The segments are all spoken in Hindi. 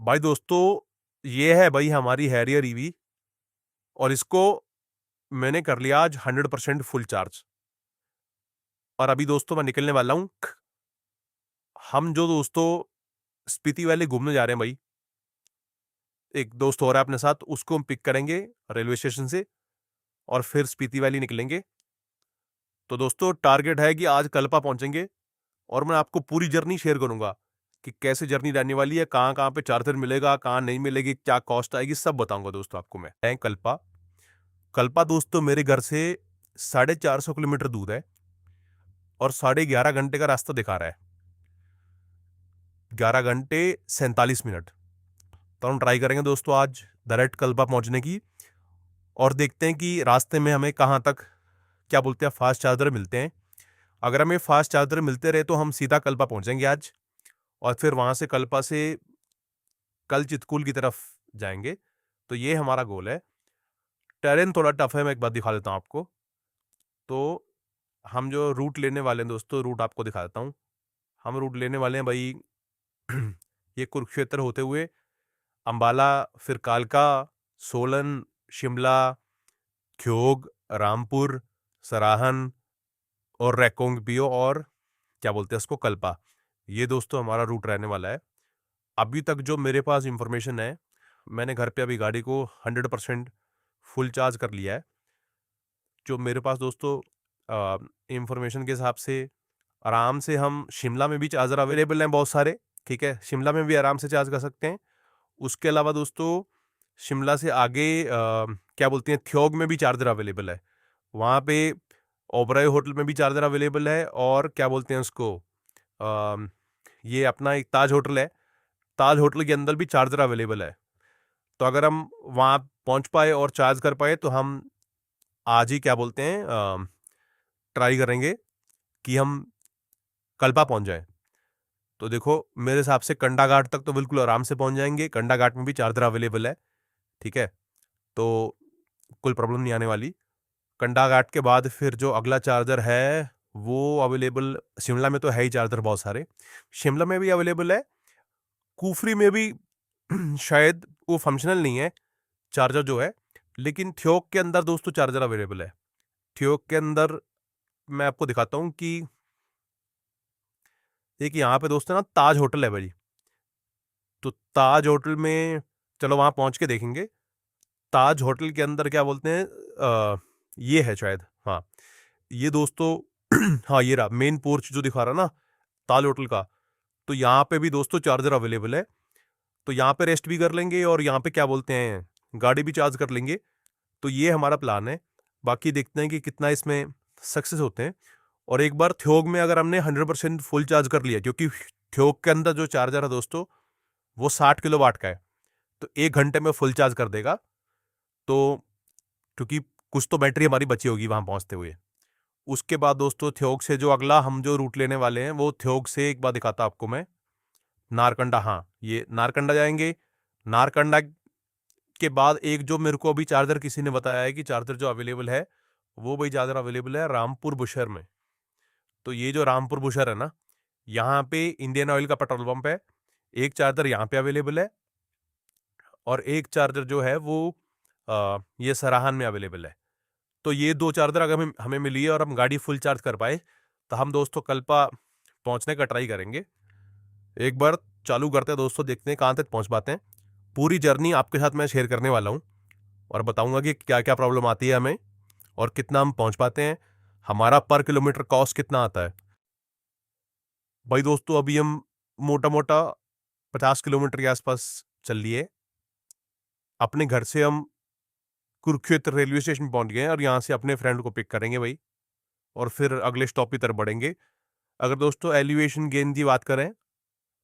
भाई दोस्तों, ये है भाई हमारी हैरियर ईवी। और इसको मैंने कर लिया आज 100% फुल चार्ज। और अभी दोस्तों मैं निकलने वाला हूँ। हम जो दोस्तों स्पीति वैली घूमने जा रहे हैं भाई, एक दोस्त हो रहा है अपने साथ, उसको हम पिक करेंगे रेलवे स्टेशन से और फिर स्पीति वैली निकलेंगे। तो दोस्तों टारगेट है कि आज कल्पा पहुंचेंगे और मैं आपको पूरी जर्नी शेयर करूंगा कि कैसे जर्नी रहने वाली है, कहाँ कहाँ पे चार्जर मिलेगा, कहाँ नहीं मिलेगी, क्या कॉस्ट आएगी, सब बताऊंगा दोस्तों आपको मैं। कल्पा। कल्पा दोस्तों मेरे घर से 450 किलोमीटर दूर है और 11.5 घंटे का रास्ता दिखा रहा है। 11 घंटे 47 मिनट। तो हम ट्राई करेंगे दोस्तों आज डायरेक्ट कल्पा पहुंचने की और देखते हैं कि रास्ते में हमें कहाँ तक क्या बोलते हैं फास्ट चार्जर मिलते हैं। अगर हमें फास्ट चार्जर मिलते रहे तो हम सीधा कल्पा पहुंचेंगे आज और फिर वहां से कल्पा से कल चितकुल की तरफ जाएंगे। तो ये हमारा गोल है। टेरेन थोड़ा टफ है, मैं एक बात दिखा देता हूँ आपको। तो हम जो रूट लेने वाले हैं दोस्तों, रूट आपको दिखा देता हूँ। हम रूट लेने वाले हैं भाई ये कुरुक्षेत्र होते हुए अंबाला, फिर कालका, सोलन, शिमला, ख्योग, रामपुर, सराहन और रैकोंग पियो और क्या बोलते हैं उसको कल्पा। ये दोस्तों हमारा रूट रहने वाला है। अभी तक जो मेरे पास इंफॉर्मेशन है, मैंने घर पे अभी गाड़ी को 100% फुल चार्ज कर लिया है। जो मेरे पास दोस्तों इंफॉर्मेशन के हिसाब से आराम से हम शिमला में भी चार्जर अवेलेबल हैं बहुत सारे। ठीक है, शिमला में भी आराम से चार्ज कर सकते हैं। उसके अलावा दोस्तों शिमला से आगे क्या बोलते हैं थ्योग में भी चार्जर अवेलेबल है। वहाँ पे ओबराय होटल में भी चार्जर अवेलेबल है और क्या बोलते हैं उसको अ, ये अपना एक ताज होटल है, ताज होटल के अंदर भी चार्जर अवेलेबल है। तो अगर हम वहाँ पहुँच पाए और चार्ज कर पाए तो हम आज ही क्या बोलते हैं ट्राई करेंगे कि हम कल्पा पहुँच जाएं। तो देखो मेरे हिसाब से कंडा घाट तक तो बिल्कुल आराम से पहुँच जाएंगे। कंडा घाट में भी चार्जर अवेलेबल है। ठीक है, तो कोई प्रॉब्लम नहीं आने वाली। कंडा घाट के बाद फिर जो अगला चार्जर है वो अवेलेबल शिमला में तो है ही चार्जर बहुत सारे। शिमला में भी अवेलेबल है, कुफरी में भी शायद वो फंक्शनल नहीं है चार्जर जो है, लेकिन थ्योक के अंदर दोस्तों चार्जर अवेलेबल है। थ्योक के अंदर मैं आपको दिखाता हूँ कि एक यहाँ पे दोस्तों ना ताज होटल है भाई। तो ताज होटल में चलो वहाँ पहुँच के देखेंगे। ताज होटल के अंदर क्या बोलते हैं ये है शायद, हाँ ये दोस्तों हाँ ये रहा मेन पोर्च जो दिखा रहा ना ताज होटल का। तो यहाँ पे भी दोस्तों चार्जर अवेलेबल है। तो यहाँ पे रेस्ट भी कर लेंगे और यहाँ पे क्या बोलते हैं गाड़ी भी चार्ज कर लेंगे। तो ये हमारा प्लान है। बाकी देखते हैं कि कितना इसमें सक्सेस होते हैं। और एक बार थ्योग में अगर हमने 100% फुल चार्ज कर लिया, क्योंकि थ्योग के अंदर जो चार्जर है दोस्तों वो 60 किलो वाट का है, तो 1 घंटे में फुल चार्ज कर देगा। तो क्योंकि कुछ तो बैटरी हमारी बची होगी वहां पहुंचते हुए। उसके बाद दोस्तों थ्योग से जो अगला हम जो रूट लेने वाले हैं वो थ्योग से एक बार दिखाता आपको मैं। नारकंडा, हाँ ये नारकंडा जाएंगे। नारकंडा के बाद एक जो मेरे को अभी चार्जर किसी ने बताया है कि चार्जर जो अवेलेबल है वो भाई चार्जर अवेलेबल है रामपुर बुशहर में। तो ये जो रामपुर बुशहर है ना, यहाँ पे इंडियन ऑयल का पेट्रोल पंप है। एक चार्जर यहाँ पे अवेलेबल है और एक चार्जर जो है वो ये सराहन में अवेलेबल है। तो ये दो चार्जर अगर हमें हमें मिली है और हम गाड़ी फुल चार्ज कर पाए तो हम दोस्तों कल्पा पहुंचने का ट्राई करेंगे। एक बार चालू करते हैं दोस्तों, देखते हैं कहाँ तक पहुंच पाते हैं। पूरी जर्नी आपके साथ मैं शेयर करने वाला हूँ और बताऊंगा कि क्या क्या प्रॉब्लम आती है हमें और कितना हम पहुंच पाते हैं, हमारा पर किलोमीटर कॉस्ट कितना आता है। भाई दोस्तों अभी हम मोटा मोटा 50 किलोमीटर के आसपास चल लिए। अपने घर से हम कुरुक्षेत्र रेलवे स्टेशन पहुंच गए हैं और यहाँ से अपने फ्रेंड को पिक करेंगे भाई और फिर अगले स्टॉप की तरफ बढ़ेंगे। अगर दोस्तों एलिवेशन गेन की बात करें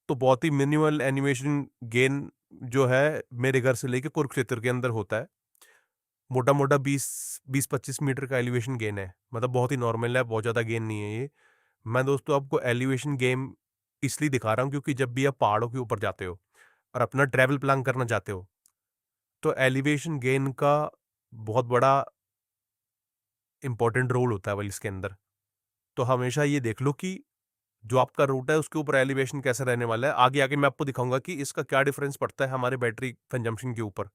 तो बहुत ही मिनिमल एनिमेशन गेन जो है मेरे घर से लेके कुरुक्षेत्र के अंदर होता है। मोटा मोटा 20-25 मीटर का एलिवेशन गेन है, मतलब बहुत ही नॉर्मल है, बहुत ज़्यादा गेन नहीं है ये। मैं दोस्तों आपको एलिवेशन गेम इसलिए दिखा रहा हूँ क्योंकि जब भी आप पहाड़ों के ऊपर जाते हो और अपना ट्रैवल प्लान करना चाहते हो तो एलिवेशन गेन का बहुत बड़ा इंपॉर्टेंट रोल होता है भाई इसके अंदर। तो हमेशा ये देख लो कि जो आपका रूट है उसके ऊपर एलिवेशन कैसा रहने वाला है। आगे आगे मैं आपको दिखाऊंगा कि इसका क्या डिफरेंस पड़ता है हमारे बैटरी कंजम्पशन के ऊपर।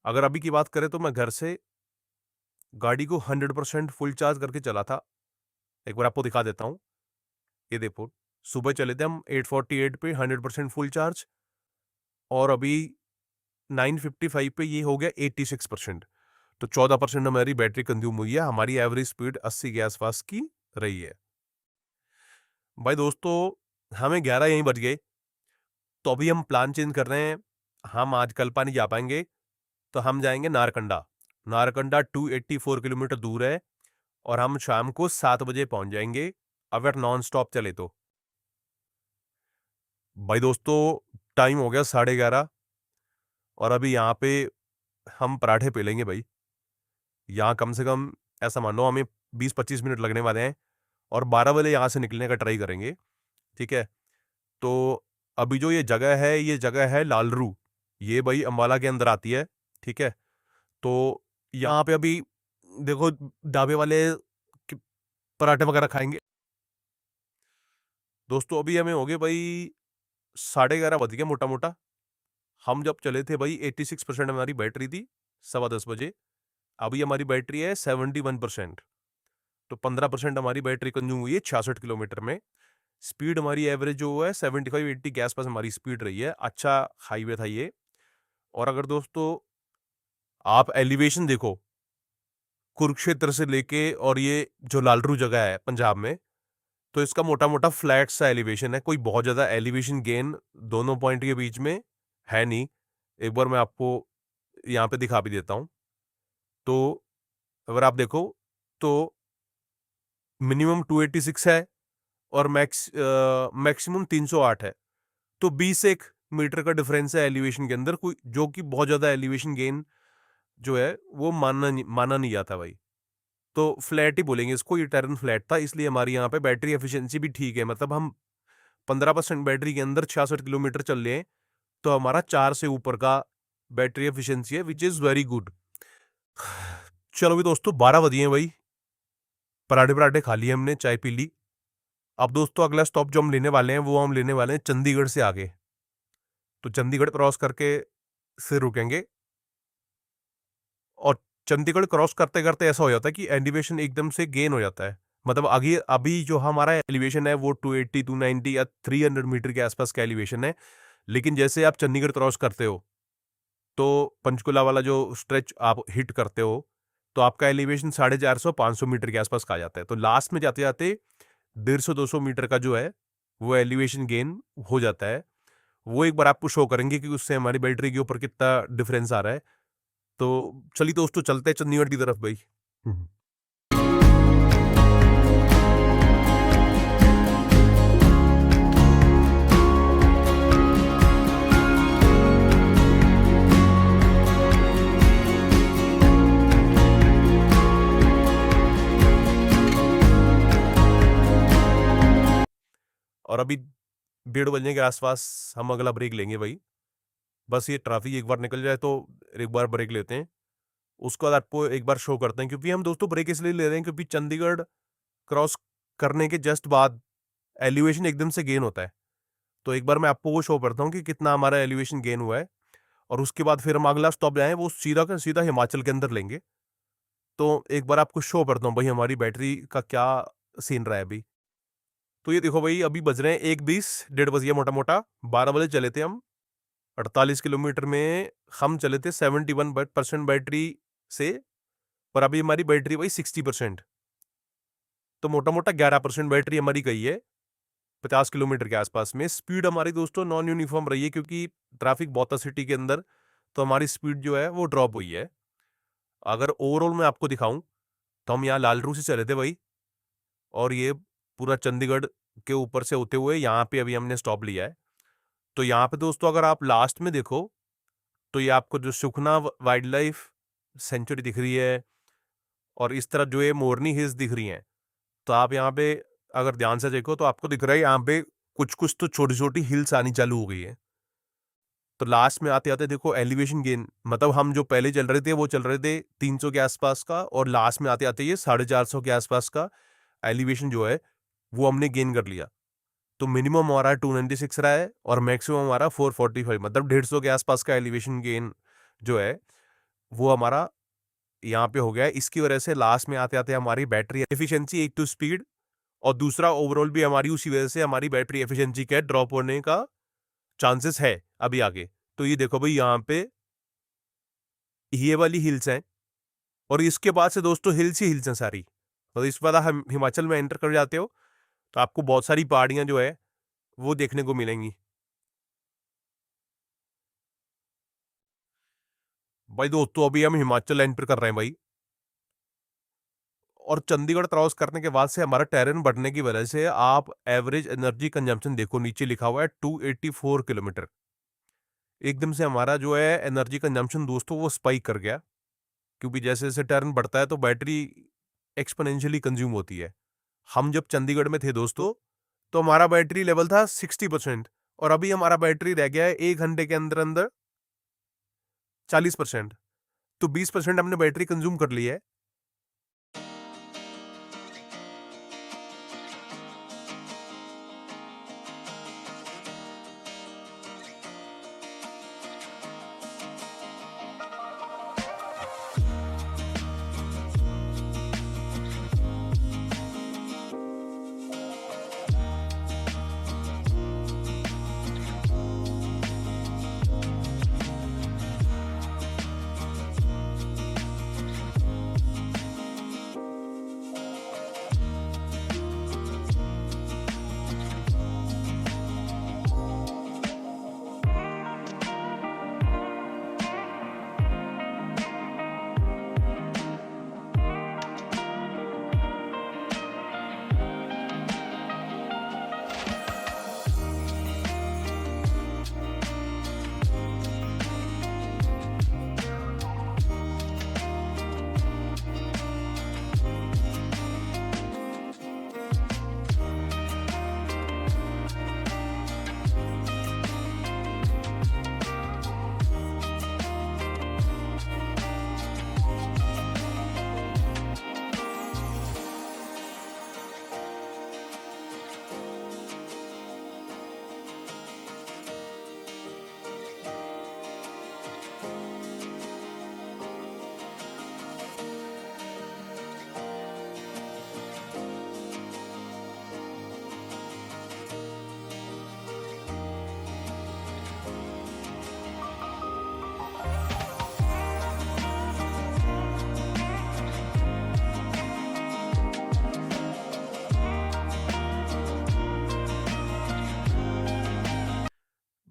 अगर अभी की बात करें तो मैं घर से गाड़ी को 100% फुल चार्ज करके चला था। एक बार आपको दिखा देता हूँ। ये देखो, सुबह चले थे हम 848 पे 100% फुल चार्ज, और अभी 955 पे ये हो गया 86%। तो 14% हमारी बैटरी कंज्यूम हुई है। हमारी एवरेज स्पीड 80 के आसपास की रही है। भाई दोस्तों, हमें 11 यहीं बज गए, तो अभी हम प्लान चेंज कर रहे हैं। हम आज कल्पा नहीं जा पाएंगे, तो हम जाएंगे नारकंडा। नारकंडा 284 किलोमीटर दूर है, और हम शाम को 7 बजे पहुंच जाएंगे अगर नॉन स्टॉप चले तो। भाई दोस्तों, टाइम हो गया 11:30, और अभी यहाँ पे हम पराठे पेलेंगे भाई। यहाँ कम से कम ऐसा मान लो हमें 20-25 मिनट लगने वाले हैं, और 12 बजे यहाँ से निकलने का ट्राई करेंगे। ठीक है, तो अभी जो ये जगह है, ये जगह है लालरू। ये भाई अम्बाला के अंदर आती है। ठीक है, तो यहाँ पे अभी देखो, ढाबे वाले पराठे वगैरह खाएंगे। दोस्तों अभी हमें हो गए भाई 11:30 बज गया मोटा मोटा। हम जब चले थे भाई 86% हमारी बैटरी थी 10:15 बजे। अभी हमारी बैटरी है 71%। तो 15% हमारी बैटरी कंज्यूम हुई है 66 किलोमीटर में। स्पीड हमारी एवरेज जो है 75-80 के आसपास हमारी स्पीड रही है। अच्छा हाईवे था ये। और अगर दोस्तों आप एलिवेशन देखो, कुरुक्षेत्र से लेके और ये जो लालरू जगह है पंजाब में, तो इसका मोटा मोटा फ्लैट सा एलिवेशन है। कोई बहुत ज्यादा एलिवेशन गेन दोनों पॉइंट के बीच में है नहीं। एक बार मैं आपको यहाँ पे दिखा भी देता हूँ। तो अगर आप देखो तो मिनिमम 286 है, और मैक्सिमम 308 है। तो 21 मीटर का डिफरेंस है एलिवेशन के अंदर, कोई जो कि बहुत ज्यादा एलिवेशन गेन जो है वो माना नहीं जाता भाई। तो फ्लैट ही बोलेंगे इसको, ये टर्न फ्लैट था, इसलिए हमारी यहाँ पे बैटरी एफिशिएंसी भी ठीक है। मतलब हम 15% बैटरी के अंदर 66 किलोमीटर चल रहे हैं, तो हमारा 4 से ऊपर का बैटरी एफिशिएंसी है, विच इज वेरी गुड। चलो भी दोस्तों, 12 बजे हैं भाई। पराठे पराठे खा लिए हमने, चाय पी ली। अब दोस्तों अगला स्टॉप जो हम लेने वाले हैं, वो हम लेने वाले हैं चंडीगढ़ से आगे। तो चंडीगढ़ क्रॉस करके फिर रुकेंगे, और चंडीगढ़ क्रॉस करते करते ऐसा हो जाता है कि एलिवेशन एकदम से गेन हो जाता है। मतलब आगे अभी जो हमारा एलिवेशन है वो 280, 290 या 300 मीटर के आसपास का एलिवेशन है। लेकिन जैसे आप चंडीगढ़ क्रॉस करते हो, तो पंचकुला वाला जो स्ट्रेच आप हिट करते हो, तो आपका एलिवेशन 450-500 मीटर के आसपास का आ जाता है। तो लास्ट में जाते जाते 150-200 मीटर का जो है वो एलिवेशन गेन हो जाता है। वो एक बार आपको शो करेंगे कि उससे हमारी बैटरी के ऊपर कितना डिफरेंस आ रहा है। तो चलिए दोस्तों, चलते हैं चंडीगढ़ की तरफ भाई। हम्म। और अभी 1:30 बजने के आसपास हम अगला ब्रेक लेंगे भाई। बस ये ट्रैफिक एक बार निकल जाए तो एक बार ब्रेक लेते हैं। उसके बाद आपको एक बार शो करते हैं, क्योंकि हम दोस्तों ब्रेक इसलिए ले रहे हैं क्योंकि चंडीगढ़ क्रॉस करने के जस्ट बाद एलिवेशन एकदम से गेन होता है। तो एक बार मैं आपको वो शो करता हूँ कि कितना हमारा एलिवेशन गेन हुआ है, और उसके बाद फिर हम अगला स्टॉप जाएं वो सीधा का सीधा हिमाचल के अंदर लेंगे। तो एक बार आपको शो करता हूँ भाई हमारी बैटरी का क्या सीन रहा है अभी। तो ये देखो भाई, अभी बज रहे हैं 1:20, 1:30 बज गया मोटा मोटा। 12 बजे चले थे हम, 48 किलोमीटर में हम चले थे 71% बैटरी से। पर अभी हमारी बैटरी भाई 60%। तो मोटा मोटा 11% बैटरी हमारी गई है 50 किलोमीटर के आसपास में। स्पीड हमारी दोस्तों नॉन यूनिफॉर्म रही है, क्योंकि ट्रैफिक बहुत था सिटी के अंदर, तो हमारी स्पीड जो है वो ड्रॉप हुई है। अगर ओवरऑल मैं आपको दिखाऊं, तो हम यहाँ लालरू से चले थे भाई, और ये पूरा चंडीगढ़ के ऊपर से होते हुए यहाँ पे अभी हमने स्टॉप लिया है। तो यहाँ पे दोस्तों अगर आप लास्ट में देखो, तो ये आपको जो सुखना वाइल्ड लाइफ सेंचुरी दिख रही है, और इस तरह जो ये मोरनी हिल्स दिख रही हैं। तो आप यहाँ पे अगर ध्यान से देखो तो आपको दिख रहा है यहाँ पे कुछ कुछ तो छोटी छोटी हिल्स आनी चालू हो गई है। तो लास्ट में आते आते देखो एलिवेशन गेन, मतलब हम जो पहले चल रहे थे वो चल रहे थे 300 के आसपास का, और लास्ट में आते आते ये 450 के आसपास का एलिवेशन जो है वो हमने गेन कर लिया। तो मिनिमम हमारा 296 रहा है और मैक्सिमम हमारा 445, मतलब 150 के आसपास का एलिवेशन गेन जो है वो हमारा यहाँ पे हो गया है। इसकी वजह से लास्ट में आते आते हमारी बैटरी एफिशिएंसी, एक तो स्पीड और दूसरा ओवरऑल भी हमारी उसी वजह से हमारी बैटरी एफिशिएंसी का ड्रॉप होने का चांसेस है अभी आगे। तो ये देखो भाई, यहाँ पे ये वाली हिल्स हैं और इसके बाद से दोस्तों हिल्स ही हिल्स हैं सारी। तो इस बार हम हिमाचल में एंटर कर जाते हो तो आपको बहुत सारी पहाड़ियां जो है वो देखने को मिलेंगी। भाई दोस्तों अभी हम हिमाचल एंटर कर रहे हैं भाई, और चंडीगढ़ क्रॉस करने के बाद से हमारा टेरेन बढ़ने की वजह से आप एवरेज एनर्जी कंजम्पशन देखो, नीचे लिखा हुआ है 284 किलोमीटर। एकदम से हमारा जो है एनर्जी कंजम्पशन दोस्तों वो स्पाइक कर गया, क्योंकि जैसे जैसे टर्न बढ़ता है तो बैटरी एक्सपोनेंशियली कंज्यूम होती है। हम जब चंडीगढ़ में थे दोस्तों तो हमारा बैटरी लेवल था 60%, और अभी हमारा बैटरी रह गया है 1 घंटे के अंदर अंदर 40%। तो 20% हमने बैटरी कंज्यूम कर ली है।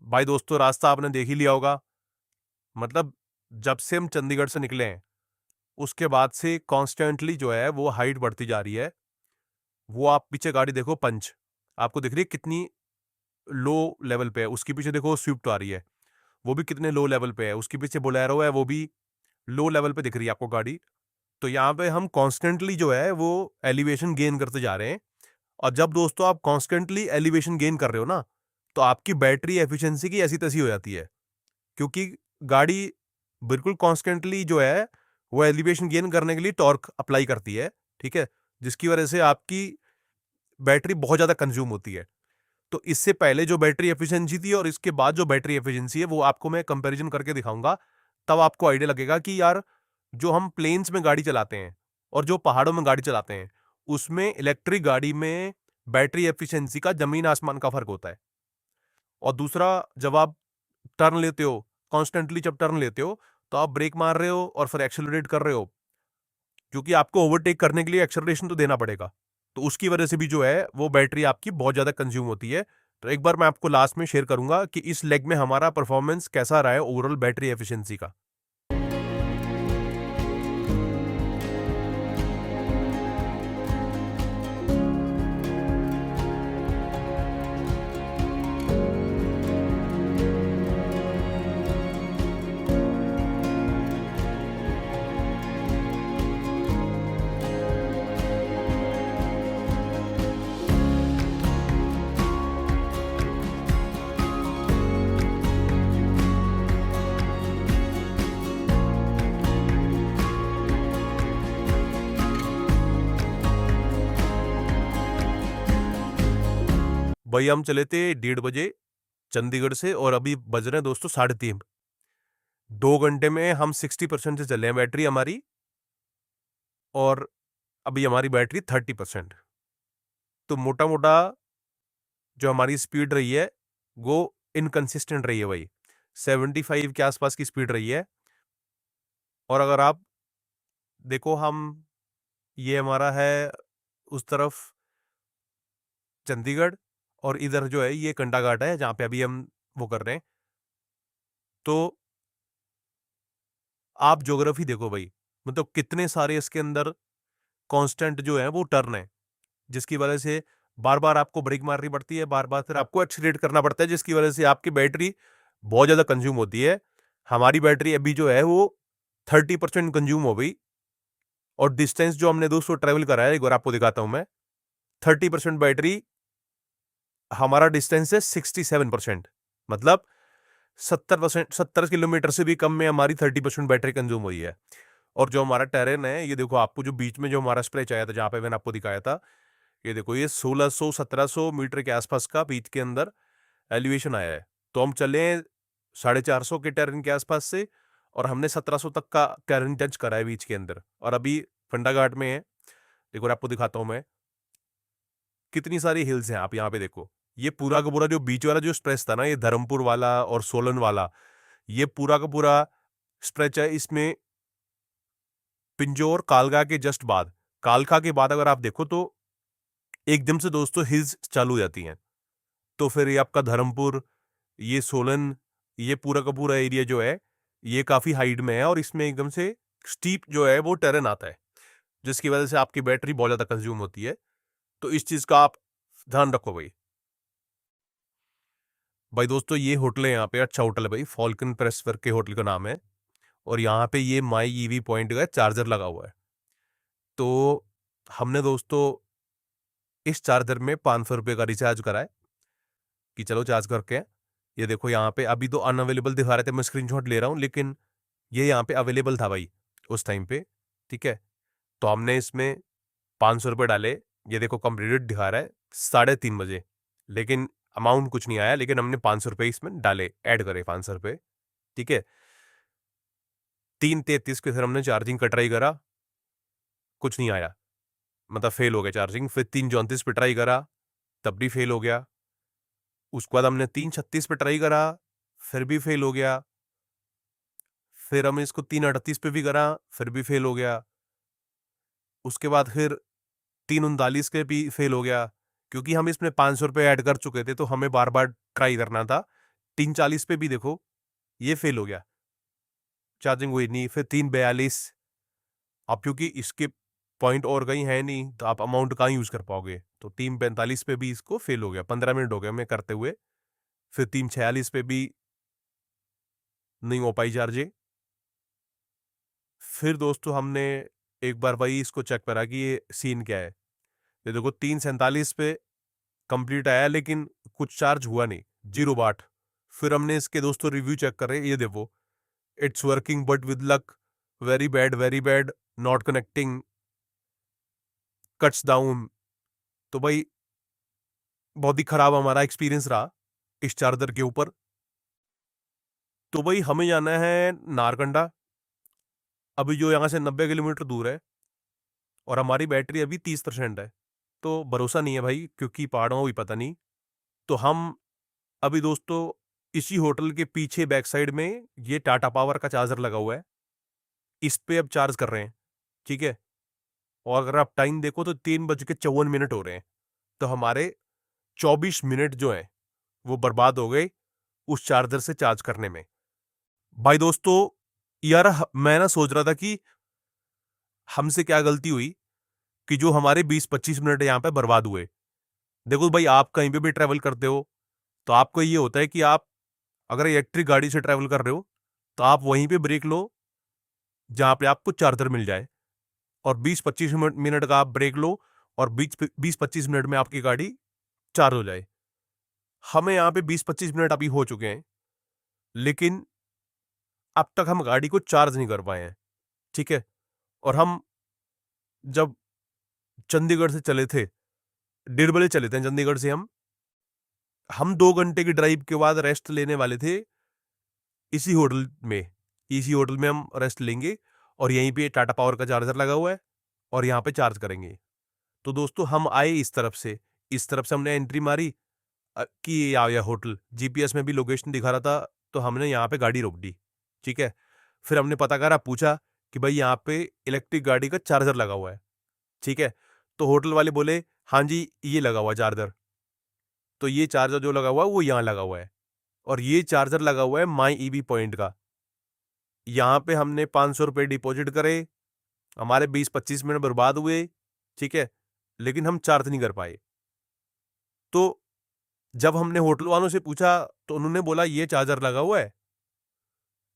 भाई दोस्तों रास्ता आपने देख ही लिया होगा, मतलब जब से हम चंडीगढ़ से निकले हैं उसके बाद से कॉन्स्टेंटली जो है वो हाइट बढ़ती जा रही है। वो आप पीछे गाड़ी देखो, पंच आपको दिख रही है कितनी लो लेवल पे है, उसके पीछे देखो स्विफ्ट आ रही है, वो भी कितने लो लेवल पे है, उसके पीछे बोलेरो है, वो भी लो लेवल पे दिख रही है आपको गाड़ी। तो यहाँ पे हम कॉन्स्टेंटली जो है वो एलिवेशन गेन करते जा रहे हैं। और जब दोस्तों आप कॉन्स्टेंटली एलिवेशन गेन कर रहे हो ना, तो आपकी बैटरी एफिशिएंसी की ऐसी तैसी हो जाती है, क्योंकि गाड़ी बिल्कुल कॉन्स्टेंटली जो है वो एलिवेशन गेन करने के लिए टॉर्क अप्लाई करती है, ठीक है, जिसकी वजह से आपकी बैटरी बहुत ज़्यादा कंज्यूम होती है। तो इससे पहले जो बैटरी एफिशिएंसी थी और इसके बाद जो बैटरी एफिशिएंसी है वो आपको मैं कंपैरिजन करके दिखाऊंगा, तब आपको आइडिया लगेगा कि यार जो हम प्लेन्स में गाड़ी चलाते हैं और जो पहाड़ों में गाड़ी चलाते हैं उसमें इलेक्ट्रिक गाड़ी में बैटरी एफिशिएंसी का जमीन आसमान का फर्क होता है। और दूसरा, जब आप टर्न लेते हो, कॉन्स्टेंटली जब टर्न लेते हो तो आप ब्रेक मार रहे हो और फिर एक्सेलरेट कर रहे हो, क्योंकि आपको ओवरटेक करने के लिए एक्सेलरेशन तो देना पड़ेगा। तो उसकी वजह से भी जो है वो बैटरी आपकी बहुत ज़्यादा कंज्यूम होती है। तो एक बार मैं आपको लास्ट में शेयर करूंगा कि इस लेग में हमारा परफॉर्मेंस कैसा रहा है ओवरऑल बैटरी एफिशिएंसी का। भाई हम चले थे 1:30 बजे चंडीगढ़ से, और अभी बज रहे हैं दोस्तों 3:30। 2 घंटे में हम 60% से चले हैं बैटरी हमारी, और अभी हमारी बैटरी 30%। तो मोटा मोटा जो हमारी स्पीड रही है वो इनकंसिस्टेंट रही है भाई, 75 के आसपास की स्पीड रही है। और अगर आप देखो, हम ये हमारा है उस तरफ चंडीगढ़, और इधर जो है ये कंडा घाट है जहाँ पे अभी हम वो कर रहे हैं। तो आप ज्योग्राफी देखो भाई, मतलब कितने सारे इसके अंदर कांस्टेंट जो है वो टर्न है, जिसकी वजह से बार बार आपको ब्रेक मारनी पड़ती है, बार बार फिर आपको एक्सीलरेट करना पड़ता है, जिसकी वजह से आपकी बैटरी बहुत ज़्यादा कंज्यूम होती है। हमारी बैटरी अभी जो है वो 30% कंज्यूम हो गई, और डिस्टेंस जो हमने दोस्तों ट्रेवल करा है एक बार आपको दिखाता हूं मैं। 30% बैटरी, हमारा डिस्टेंस है 67%, मतलब 70%, 70 किलोमीटर से भी कम में हमारी 30% बैटरी कंज्यूम हुई है। और जो हमारा टेरेन है, ये देखो, आपको जो बीच में जो हमारा स्प्रेच आया था जहां पे मैंने आपको दिखाया था, ये देखो, ये 1600-1700 मीटर के आसपास का बीच के अंदर एलिवेशन आया है। तो हम चले 450 के टेरेन के आसपास से, और हमने 1700 तक का टेरेन टच करा है बीच के अंदर, और अभी फंडा घाट में है। देखो आपको दिखाता हूं मैं, कितनी सारी हिल्स हैं। आप यहाँ पे देखो, ये पूरा का पूरा जो बीच वाला जो स्ट्रेच था ना, ये धर्मपुर वाला और सोलन वाला, ये पूरा का पूरा स्ट्रेच है। इसमें पिंजौर कालका के जस्ट बाद, कालका के बाद अगर आप देखो तो एकदम से दोस्तों हिल्स चालू हो जाती हैं। तो फिर ये आपका धर्मपुर, ये सोलन, ये पूरा का पूरा एरिया जो है ये काफी हाइट में है, और इसमें एकदम से स्टीप जो है वो टेरेन आता है, जिसकी वजह से आपकी बैटरी बहुत ज्यादा कंज्यूम होती है। तो इस चीज का आप ध्यान रखो भाई। भाई दोस्तों, ये होटल है यहाँ पे, अच्छा होटल है भाई, फॉल्कन प्रेसवर्क के होटल का नाम है। और यहाँ पे ये माई ईवी पॉइंट का चार्जर लगा हुआ है। तो हमने दोस्तों इस चार्जर में 500 रुपये का रिचार्ज करा है कि चलो चार्ज करके हैं। ये देखो, यहाँ पे अभी तो अनअवेलेबल दिखा रहे थे, मैं स्क्रीनशॉट ले रहा हूँ, लेकिन ये यहाँ पे अवेलेबल था भाई उस टाइम पे। ठीक है, तो हमने इसमें 500 रुपये डाले। ये देखो कंप्लीटेड दिखा रहा है 3:30 बजे, लेकिन अमाउंट कुछ नहीं आया, लेकिन हमने 500 रुपये इसमें डाले, ऐड करे 500 रुपये। ठीक है, 3:33 पे फिर हमने चार्जिंग का ट्राई करा, कुछ नहीं आया, मतलब फेल हो गया चार्जिंग। फिर 3:34 पे ट्राई करा, तब भी फेल हो गया। उसके बाद हमने 3:36 पे ट्राई करा, फिर भी फेल हो गया। फिर हमने इसको 3:38 पे भी करा, फिर भी फेल हो गया। उसके बाद फिर 3:39 के भी फेल हो गया, क्योंकि हम इसमें 500 रुपये ऐड कर चुके थे, तो हमें बार बार ट्राई करना था। 3:40 पे भी देखो ये फेल हो गया, चार्जिंग हुई नहीं। फिर 3:42, अब क्योंकि इसके पॉइंट और कहीं है नहीं, तो आप अमाउंट कहाँ यूज कर पाओगे, तो 3:45 पे भी इसको फेल हो गया। 15 मिनट हो गए हमें करते हुए। फिर 3:46 पे भी नहीं हो पाई चार्जिंग। फिर दोस्तों हमने एक बार वही इसको चेक करा कि ये सीन क्या है। ये देखो 3:47 पे कंप्लीट आया, लेकिन कुछ चार्ज हुआ नहीं, 0 वाट। फिर हमने इसके दोस्तों रिव्यू चेक करे, ये देखो, it's working but with luck, very bad, not connecting, cuts down. तो भाई बहुत ही खराब हमारा एक्सपीरियंस रहा इस चार्जर के ऊपर। तो भाई हमें जाना है नारकंडा, अभी जो यहाँ से 90 किलोमीटर दूर है, और हमारी बैटरी अभी 30% है। तो भरोसा नहीं है भाई, क्योंकि पहाड़ों में भी पता नहीं। तो हम अभी दोस्तों इसी होटल के पीछे बैक साइड में ये टाटा पावर का चार्जर लगा हुआ है, इस पे अब चार्ज कर रहे हैं। ठीक है, और अगर आप टाइम देखो तो 3:54 हो रहे हैं। तो हमारे 24 मिनट जो है वो बर्बाद हो गए उस चार्जर से चार्ज करने में। भाई दोस्तों यार, मैं ना सोच रहा था कि हमसे क्या गलती हुई कि जो हमारे 20-25 मिनट यहाँ पे बर्बाद हुए। देखो भाई, आप कहीं पे भी ट्रैवल करते हो तो आपको ये होता है कि आप अगर इलेक्ट्रिक गाड़ी से ट्रैवल कर रहे हो तो आप वहीं पे ब्रेक लो जहां पे आपको चार्जर मिल जाए, और 20-25 मिनट का आप ब्रेक लो, और 20-25 मिनट में आपकी गाड़ी चार्ज हो जाए। हमें यहाँ पे 20-25 मिनट अभी हो चुके हैं, लेकिन अब तक हम गाड़ी को चार्ज नहीं कर पाए हैं। ठीक है, और हम जब चंडीगढ़ से चले थे, 1:30 बजे चले थे चंडीगढ़ से हम, हम 2 घंटे की ड्राइव के बाद रेस्ट लेने वाले थे इसी होटल में हम रेस्ट लेंगे, और यहीं पे टाटा पावर का चार्जर लगा हुआ है और यहाँ पे चार्ज करेंगे। तो दोस्तों हम आए इस तरफ से हमने एंट्री मारी कि ये आ गया होटल। जीपीएस में भी लोकेशन दिखा रहा था, तो हमने यहाँ पे गाड़ी रोक दी। ठीक है, फिर हमने पता करा, पूछा कि भाई यहाँ पे इलेक्ट्रिक गाड़ी का चार्जर लगा हुआ है। ठीक है, तो होटल वाले बोले हाँ जी ये लगा हुआ चार्जर। तो ये चार्जर जो लगा हुआ है वो यहाँ लगा हुआ है, और ये चार्जर लगा हुआ है माई ईवी पॉइंट का। यहाँ पे हमने 500 रुपये डिपॉजिट करे, हमारे 20-25 मिनट बर्बाद हुए। ठीक है, लेकिन हम चार्ज नहीं कर पाए। तो जब हमने होटल वालों से पूछा तो उन्होंने बोला ये चार्जर लगा हुआ है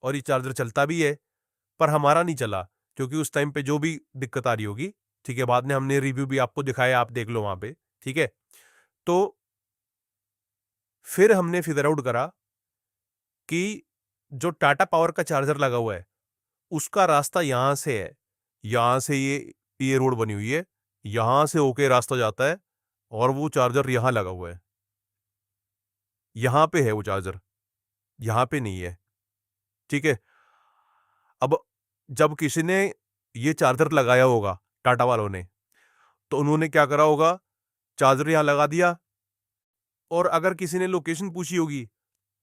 और ये चार्जर चलता भी है, पर हमारा नहीं चला, क्योंकि उस टाइम पे जो भी दिक्कत आ रही होगी। ठीक है, बाद में हमने रिव्यू भी आपको दिखाया, आप देख लो वहां पे। ठीक है, तो फिर हमने फिगर आउट करा कि जो टाटा पावर का चार्जर लगा हुआ है उसका रास्ता यहां से है, यहां से ये रोड बनी हुई है, यहां से होके रास्ता जाता है, और वो चार्जर यहां लगा हुआ है। यहां पे है वो चार्जर, यहां पे नहीं है। ठीक है, अब जब किसी ने ये चार्जर लगाया होगा टाटा वालों ने, तो उन्होंने क्या करा होगा, चार्जर यहां लगा दिया, और अगर किसी ने लोकेशन पूछी होगी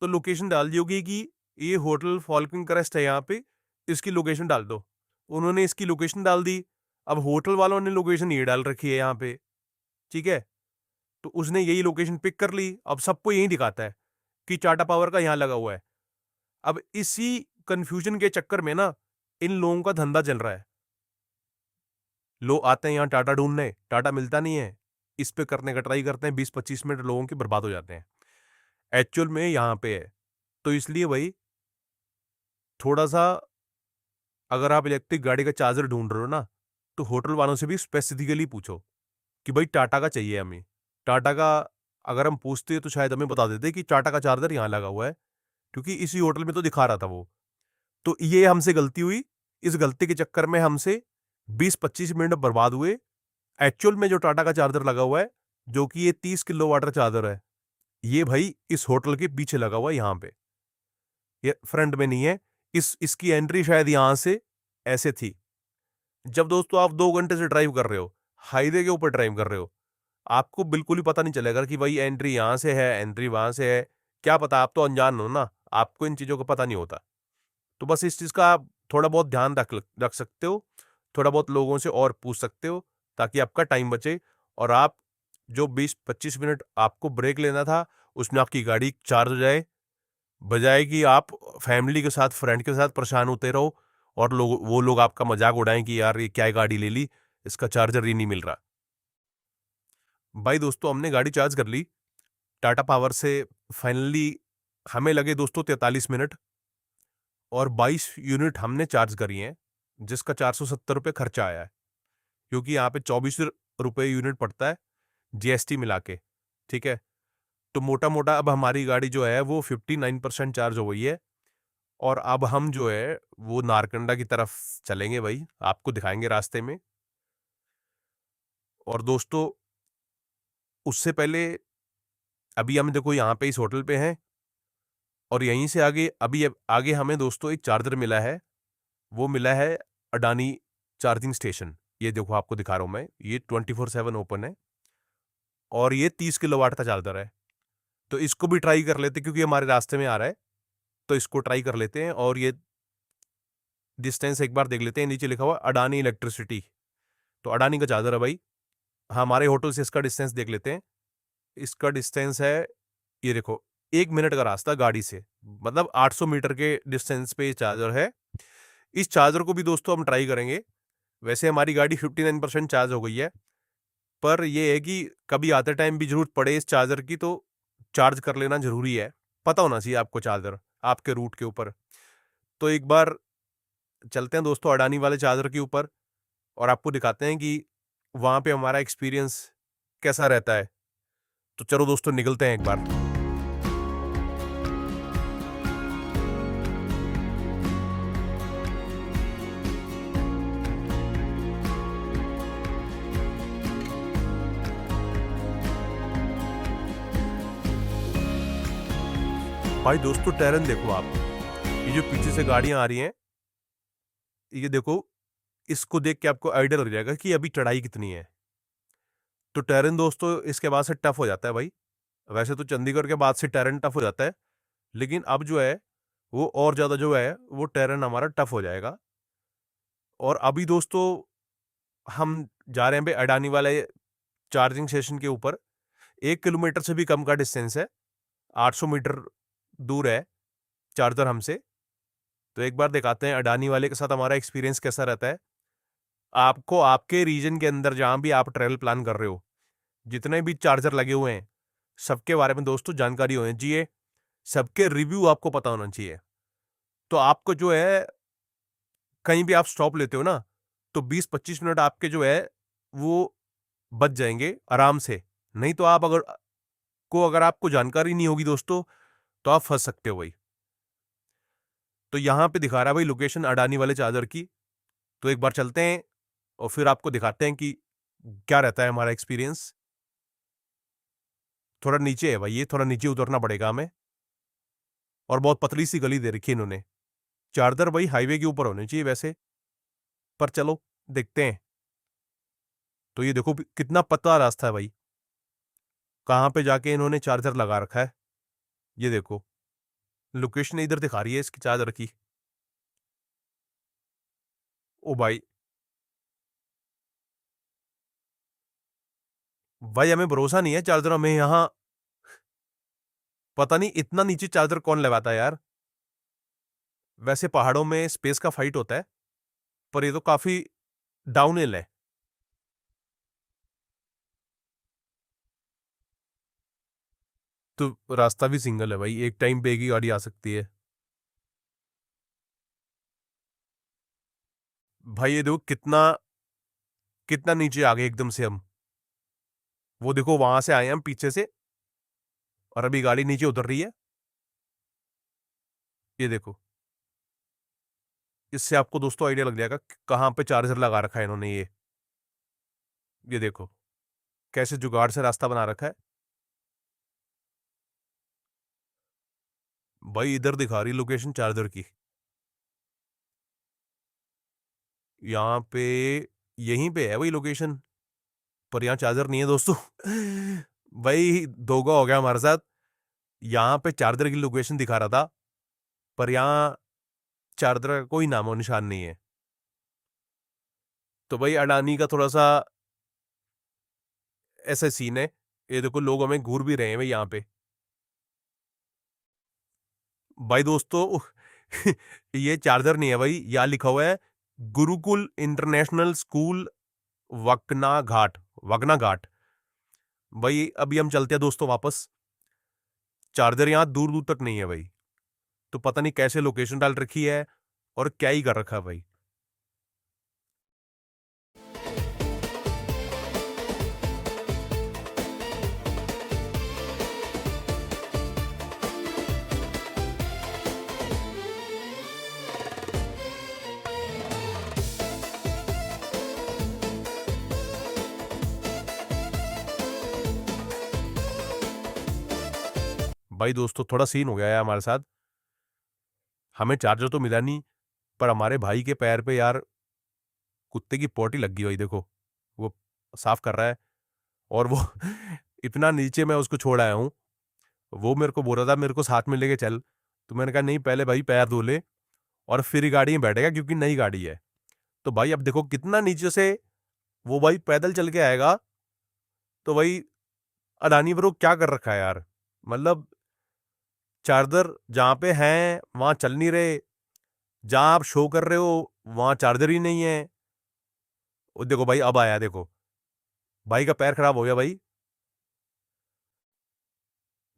तो लोकेशन डाल दी होगी कि ये होटल फॉल्कन क्रेस्ट है, यहाँ पे इसकी लोकेशन डाल दो। उन्होंने इसकी लोकेशन डाल दी। अब होटल वालों ने लोकेशन ये डाल रखी है यहाँ पे। ठीक है, तो उसने यही लोकेशन पिक कर ली। अब सबको यही दिखाता है कि टाटा पावर का यहाँ लगा हुआ है। अब इसी कंफ्यूजन के चक्कर में ना इन लोगों का धंधा चल रहा है। लोग आते हैं यहाँ टाटा ढूंढने, टाटा मिलता नहीं है, इस पे करने का ट्राई करते हैं, 20-25 मिनट लोगों के बर्बाद हो जाते हैं। एक्चुअल में यहाँ पे है। तो इसलिए भाई थोड़ा सा, अगर आप इलेक्ट्रिक गाड़ी का चार्जर ढूंढ रहे हो ना, तो होटल वालों से भी स्पेसिफिकली पूछो कि भाई टाटा का चाहिए हमें। टाटा का अगर हम पूछते तो शायद हमें बता देते कि टाटा का चार्जर यहाँ लगा हुआ है, क्योंकि इसी होटल में तो दिखा रहा था वो। तो ये हमसे गलती हुई। इस गलती के चक्कर में हमसे 20-25 मिनट बर्बाद हुए। एक्चुअल में जो टाटा का चार्जर लगा हुआ है, जो कि ये 30 किलोवाट का चार्जर है, ये भाई इस होटल के पीछे लगा हुआ है, यहाँ पे, ये फ्रंट में नहीं है। इसकी एंट्री शायद यहां से ऐसे थी। जब दोस्तों आप 2 घंटे से ड्राइव कर रहे हो, हाईवे के ऊपर ड्राइव कर रहे हो, आपको बिल्कुल ही पता नहीं चलेगा कि भाई एंट्री यहां से है, एंट्री वहां से है। क्या पता, आप तो अनजान हो ना, आपको इन चीजों का पता नहीं होता। तो बस इस चीज का आप थोड़ा बहुत ध्यान रख सकते हो, थोड़ा बहुत लोगों से और पूछ सकते हो, ताकि आपका टाइम बचे, और आप जो 20-25 मिनट आपको ब्रेक लेना था उसमें आपकी गाड़ी चार्ज हो जाए, बजाय कि आप फैमिली के साथ, फ्रेंड के साथ परेशान होते रहो, और वो लोग आपका मजाक उड़ाएं कि यार ये क्या गाड़ी ले ली, इसका चार्जर ही नहीं मिल रहा। भाई दोस्तों हमने गाड़ी चार्ज कर ली टाटा पावर से। फाइनली हमें लगे दोस्तों 43 मिनट, और 22 यूनिट हमने चार्ज करी हैं, जिसका 470 रुपये खर्चा आया है, क्योंकि यहाँ पे 24 रुपये यूनिट पड़ता है जीएसटी मिला के। ठीक है, तो मोटा मोटा अब हमारी गाड़ी जो है वो 59% चार्ज हो गई है, और अब हम जो है वो नारकंडा की तरफ चलेंगे भाई, आपको दिखाएंगे रास्ते में। और दोस्तों उससे पहले अभी हम देखो यहाँ पे इस होटल पे हैं, और यहीं से आगे अभी आगे हमें दोस्तों एक चार्जर मिला है। वो मिला है अडानी चार्जिंग स्टेशन। ये देखो आपको दिखा रहा हूँ मैं, ये 24/7 ओपन है, और ये 30 किलोवाट का चार्जर है। तो इसको भी ट्राई कर लेते, क्योंकि हमारे रास्ते में आ रहा है, तो इसको ट्राई कर लेते हैं। और ये डिस्टेंस एक बार देख लेते हैं, नीचे लिखा हुआ अडानी इलेक्ट्रिसिटी, तो अडानी का चार्जर है भाई। हमारे होटल से इसका डिस्टेंस देख लेते हैं। इसका डिस्टेंस है, ये देखो, 1 मिनट का रास्ता गाड़ी से, मतलब 800 मीटर के डिस्टेंस पे ये चार्जर है। इस चार्जर को भी दोस्तों हम ट्राई करेंगे। वैसे हमारी गाड़ी 59% चार्ज हो गई है, पर यह है कि कभी आते टाइम भी जरूरत पड़े इस चार्जर की, तो चार्ज कर लेना जरूरी है। पता होना चाहिए आपको चार्जर आपके रूट के ऊपर। तो एक बार चलते हैं दोस्तों अडानी वाले चार्जर के ऊपर, और आपको दिखाते हैं कि वहां पे हमारा एक्सपीरियंस कैसा रहता है। तो चलो दोस्तों निकलते हैं एक बार। भाई दोस्तों टैरन देखो आप, ये जो पीछे से गाड़ियां आ रही हैं, ये देखो, इसको देख के आपको आइडिया लग जाएगा कि अभी चढ़ाई कितनी है। तो टैरन दोस्तों इसके बाद से टफ हो जाता है भाई। वैसे तो चंडीगढ़ के बाद से टैरन टफ हो जाता है, लेकिन अब जो है वो और ज़्यादा जो है वो टैरन हमारा टफ हो जाएगा। और अभी दोस्तों हम जा रहे हैं भाई अडानी वाले चार्जिंग स्टेशन के ऊपर। 1 किलोमीटर से भी कम का डिस्टेंस है, 800 मीटर दूर है चार्जर हमसे। तो एक बार दिखाते हैं अडानी वाले के साथ हमारा एक्सपीरियंस कैसा रहता है। आपको आपके रीजन के अंदर जहां भी आप ट्रेवल प्लान कर रहे हो, जितने भी चार्जर लगे हुए हैं, सबके बारे में दोस्तों जानकारी होनी चाहिए, सबके रिव्यू आपको पता होना चाहिए। तो आपको जो है कहीं भी आप स्टॉप लेते हो ना, तो 20-25 मिनट आपके जो है वो बच जाएंगे आराम से। नहीं तो आप अगर आपको जानकारी नहीं होगी दोस्तों, तो आप फंस सकते हो भाई। तो यहां पे दिखा रहा है भाई लोकेशन अडानी वाले चार्जर की। तो एक बार चलते हैं और फिर आपको दिखाते हैं कि क्या रहता है हमारा एक्सपीरियंस। थोड़ा नीचे है भाई, ये थोड़ा नीचे उतरना पड़ेगा हमें, और बहुत पतली सी गली दे रखी है इन्होंने। चार्जर भाई हाईवे के ऊपर होने चाहिए वैसे, पर चलो देखते हैं। तो ये देखो कितना पतला रास्ता है भाई, कहाँ पे जाके इन्होंने चार्जर लगा रखा है। ये देखो लोकेशन इधर दिखा रही है इसकी चार्जर की। ओ भाई, भाई हमें भरोसा नहीं है चार्जर में यहाँ। पता नहीं इतना नीचे चार्जर कौन लगाता है यार। वैसे पहाड़ों में स्पेस का फाइट होता है, पर ये तो काफी डाउन हिल है। तो रास्ता भी सिंगल है भाई, एक टाइम पे एक ही गाड़ी आ सकती है। भाई ये देखो कितना कितना नीचे आ गए एकदम से हम। वो देखो वहां से आए हैं हम पीछे से, और अभी गाड़ी नीचे उतर रही है। ये देखो, इससे आपको दोस्तों आइडिया लग जाएगा कि कहाँ पे चार्जर लगा रखा है इन्होंने। ये देखो कैसे जुगाड़ से रास्ता बना रखा है भाई। इधर दिखा रही लोकेशन चार्जर की, यहाँ पे यहीं पे है वही लोकेशन, पर यहाँ चार्जर नहीं है दोस्तों। भाई धोखा हो गया हमारे साथ। यहाँ पे चार्जर की लोकेशन दिखा रहा था, पर यहाँ चार्जर का कोई नामो निशान नहीं है। तो भाई अडानी का थोड़ा सा ऐसा सीन है। ये देखो लोग हमें घूर भी रहे हैं भाई यहाँ पे। भाई दोस्तों ये चार्जर नहीं है भाई, यहाँ लिखा हुआ है गुरुकुल इंटरनेशनल स्कूल वगना घाट। भाई अभी हम चलते हैं दोस्तों वापस। चार्जर यहाँ दूर दूर तक नहीं है भाई। तो पता नहीं कैसे लोकेशन डाल रखी है और क्या ही कर रखा है भाई। भाई दोस्तों थोड़ा सीन हो गया है हमारे साथ। हमें चार्जर तो मिला नहीं, पर हमारे भाई के पैर पे यार कुत्ते की पोटी लग गई भाई। देखो वो साफ कर रहा है, और वो इतना नीचे मैं उसको छोड़ आया हूँ। वो मेरे को बोल रहा था मेरे को साथ में लेके चल। तो मैंने कहा नहीं, पहले भाई पैर धो ले और फिर ही गाड़ी में बैठेगा, क्योंकि नई गाड़ी है। तो भाई अब देखो कितना नीचे से वो भाई पैदल चल के आएगा। तो भाई अडानी ब्रो क्या कर रखा है यार। मतलब चार्जर जहाँ पे हैं वहां चल नहीं रहे, जहां आप शो कर रहे हो वहां चार्जर ही नहीं है। वो देखो भाई अब आया, देखो भाई का पैर खराब हो गया भाई।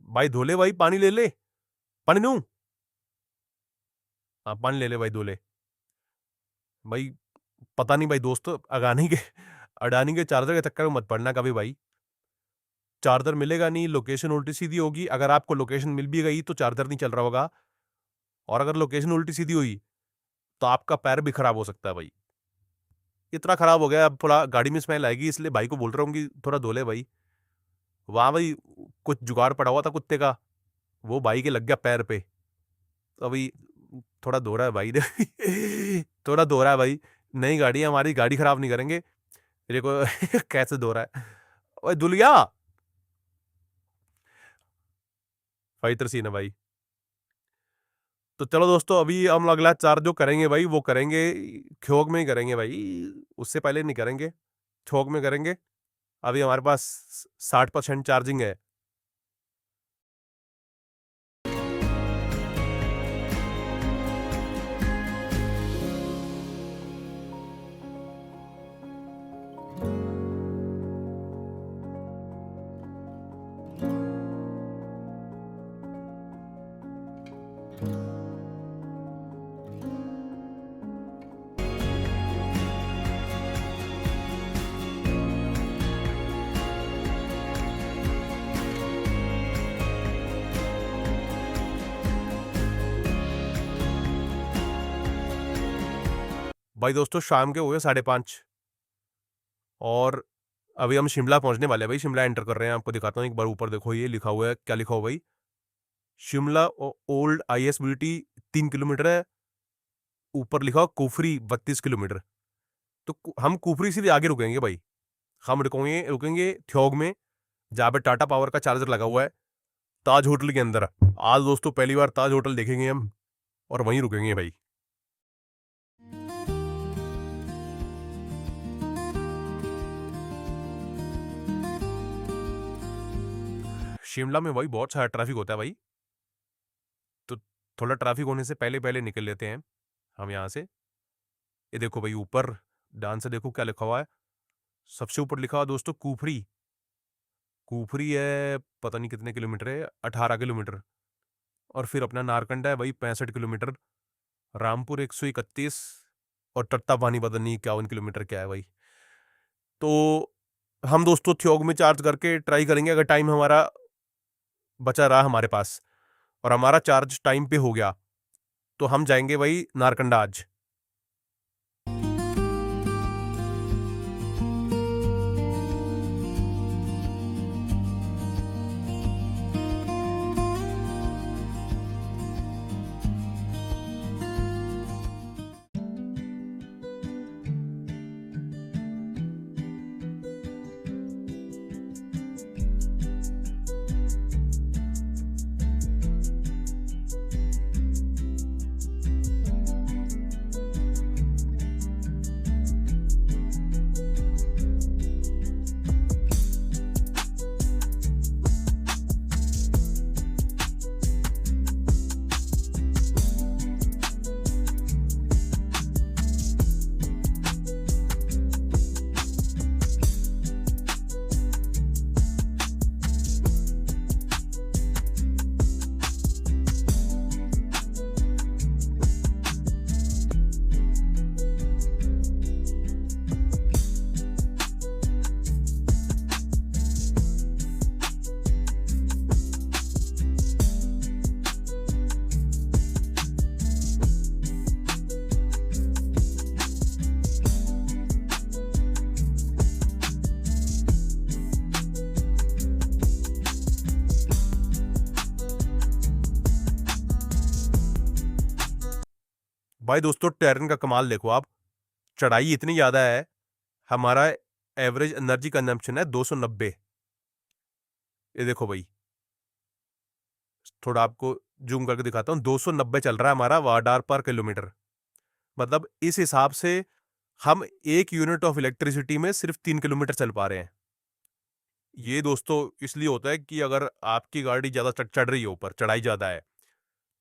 भाई धो ले भाई, पानी ले ले। पानी नू, हाँ पानी ले ले भाई, धो ले भाई। पता नहीं भाई दोस्तों अडानी के चार्जर के चक्कर में मत पड़ना कभी भाई। चार्जर मिलेगा नहीं, लोकेशन उल्टी सीधी होगी। अगर आपको लोकेशन मिल भी गई तो चार्जर नहीं चल रहा होगा, और अगर लोकेशन उल्टी सीधी हुई तो आपका पैर भी खराब हो सकता है भाई। इतना खराब हो गया, अब थोड़ा गाड़ी में स्मेल आएगी, इसलिए भाई को बोल रहा हूँ कि थोड़ा धो ले भाई। वहां भाई कुछ जुगाड़ पड़ा हुआ था कुत्ते का, वो भाई के लग गया पैर पे। तो अभी थोड़ा धो रहा है भाई ने थोड़ा धो रहा है भाई। नई गाड़ी है हमारी, गाड़ी खराब नहीं करेंगे। देखो कैसे धो रहा है। ओए दुलिया, फाइटर सीन है भाई। तो चलो दोस्तों, अभी हम अगला चार्ज जो करेंगे भाई वो करेंगे थोक में ही करेंगे भाई, उससे पहले नहीं करेंगे, थोक में करेंगे। अभी हमारे पास 60% चार्जिंग है। भाई दोस्तों शाम के हो गए 5:30, और अभी हम शिमला पहुंचने वाले हैं भाई। शिमला एंटर कर रहे हैं, आपको दिखाता हूँ एक बार। ऊपर देखो ये लिखा हुआ है, क्या लिखा हुआ भाई, शिमला ओल्ड ISBT 3 किलोमीटर है। ऊपर लिखा हुआ कुफरी 32 किलोमीटर। तो हम कुफरी से भी आगे रुकेंगे भाई। हम रुकेंगे रुकेंगे थ्योग में, जहाँ पे टाटा पावर का चार्जर लगा हुआ है, ताज होटल के अंदर। आज दोस्तों पहली बार ताज होटल देखेंगे हम, और वहीं रुकेंगे भाई। शिमला में भाई बहुत सारा ट्रैफिक होता है भाई, तो थोड़ा ट्रैफिक होने से पहले पहले निकल लेते हैं हम यहाँ से। ये देखो भाई ऊपर डांस से देखो क्या लिखा हुआ है। सबसे ऊपर लिखा हुआ दोस्तों कुफरी। कुफरी है पता नहीं कितने किलोमीटर है, 18 किलोमीटर। और फिर अपना नारकंडा है भाई 65 किलोमीटर। रामपुर 131। और टट्टा पानी पता नहीं 51 किलोमीटर क्या है भाई। तो हम दोस्तों थ्योग में चार्ज करके ट्राई करेंगे, अगर टाइम हमारा बचा रहा हमारे पास और हमारा चार्ज टाइम पे हो गया, तो हम जाएंगे भाई नारकंडा आज। भाई दोस्तों टेरन का कमाल देखो आप, चढ़ाई इतनी ज्यादा है, हमारा एवरेज एनर्जी कंजम्पशन है 290। ये देखो भाई, थोड़ा आपको जूम करके दिखाता हूँ, 290 चल रहा है हमारा वाडार पर किलोमीटर। मतलब इस हिसाब से हम 1 यूनिट ऑफ इलेक्ट्रिसिटी में सिर्फ 3 किलोमीटर चल पा रहे हैं। ये दोस्तों इसलिए होता है कि अगर आपकी गाड़ी ज़्यादा चढ़ रही है, ऊपर चढ़ाई ज़्यादा है,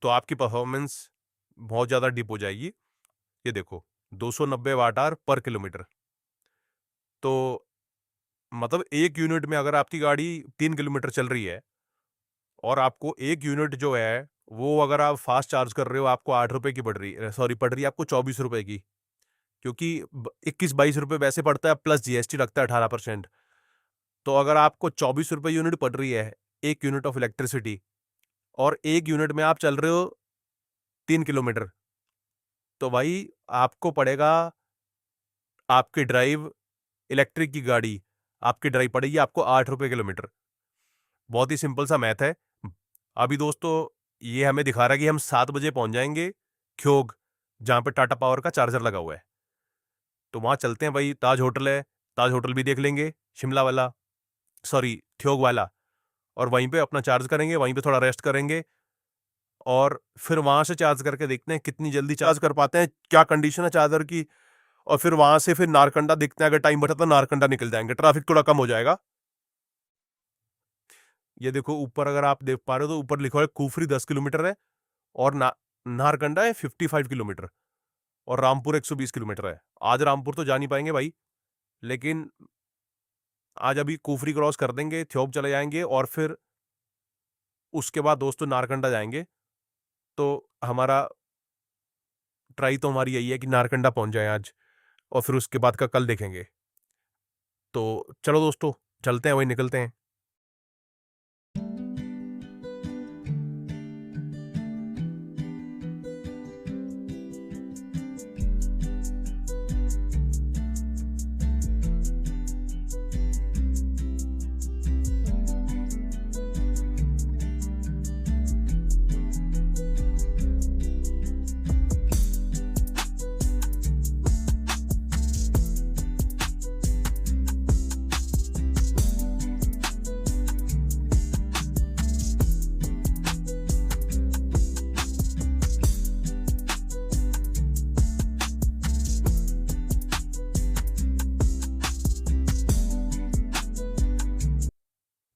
तो आपकी परफॉर्मेंस बहुत ज़्यादा डिप हो जाएगी। ये देखो 290 वाट आवर पर किलोमीटर। तो मतलब 1 यूनिट में अगर आपकी गाड़ी 3 किलोमीटर चल रही है, और आपको 1 यूनिट जो है वो अगर आप फास्ट चार्ज कर रहे हो, आपको 8 रुपए की पड़ रही है, सॉरी पड़ रही है आपको 24 रुपए की, क्योंकि 21-22 रुपए वैसे पड़ता है, प्लस GST लगता है 18%। तो अगर आपको 24 रुपए यूनिट पड़ रही है 1 यूनिट ऑफ इलेक्ट्रिसिटी, और 1 यूनिट में आप चल रहे हो 3 किलोमीटर, तो भाई आपको पड़ेगा, आपकी ड्राइव इलेक्ट्रिक की गाड़ी, आपकी ड्राइव पड़ेगी आपको 8 रुपए किलोमीटर। बहुत ही सिंपल सा मैथ है। अभी दोस्तों ये हमें दिखा रहा है कि हम 7 बजे पहुंच जाएंगे ख्योग, जहाँ पे टाटा पावर का चार्जर लगा हुआ है। तो वहाँ चलते हैं भाई, ताज होटल है, ताज होटल भी देख लेंगे, शिमला वाला, सॉरी थ्योग वाला। और वहीं पे अपना चार्ज करेंगे, वहीं पे थोड़ा रेस्ट करेंगे, और फिर वहां से चार्ज करके देखते हैं कितनी जल्दी चार्ज कर पाते हैं, क्या कंडीशन है चार्जर की। और फिर वहां से फिर नारकंडा देखते हैं, अगर टाइम बचा तो नारकंडा निकल जाएंगे, ट्रैफिक थोड़ा कम हो जाएगा। ये देखो ऊपर अगर आप देख पा रहे हो तो ऊपर लिखा है कुफरी 10 किलोमीटर है, और नारकंडा है 55 किलोमीटर, और रामपुर 120 किलोमीटर है। आज रामपुर तो जा नहीं पाएंगे भाई, लेकिन आज अभी कुफरी क्रॉस कर देंगे, थ्योक चले जाएंगे, और फिर उसके बाद दोस्तों नारकंडा जाएंगे। तो हमारा ट्राई तो हमारी यही है कि नारकंडा पहुंच जाए आज, और फिर उसके बाद का कल देखेंगे। तो चलो दोस्तों, चलते हैं, वही निकलते हैं।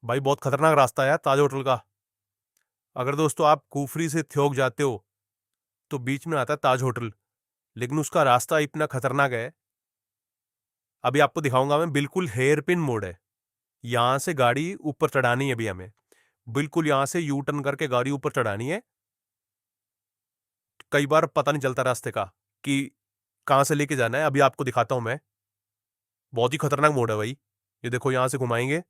भाई बहुत खतरनाक रास्ता है यार ताज होटल का। अगर दोस्तों आप कुफरी से थ्योक जाते हो तो बीच में आता है ताज होटल, लेकिन उसका रास्ता इतना खतरनाक है, अभी आपको दिखाऊंगा मैं। बिल्कुल हेयर पिन मोड़ है, यहां से गाड़ी ऊपर चढ़ानी है अभी हमें, बिल्कुल यहां से यू टर्न करके गाड़ी ऊपर चढ़ानी है। कई बार पता नहीं चलता रास्ते का कि कहां से लेके जाना है, अभी आपको दिखाता हूं मैं। बहुत ही खतरनाक मोड़ है भाई, ये देखो यहां से घुमाएंगे,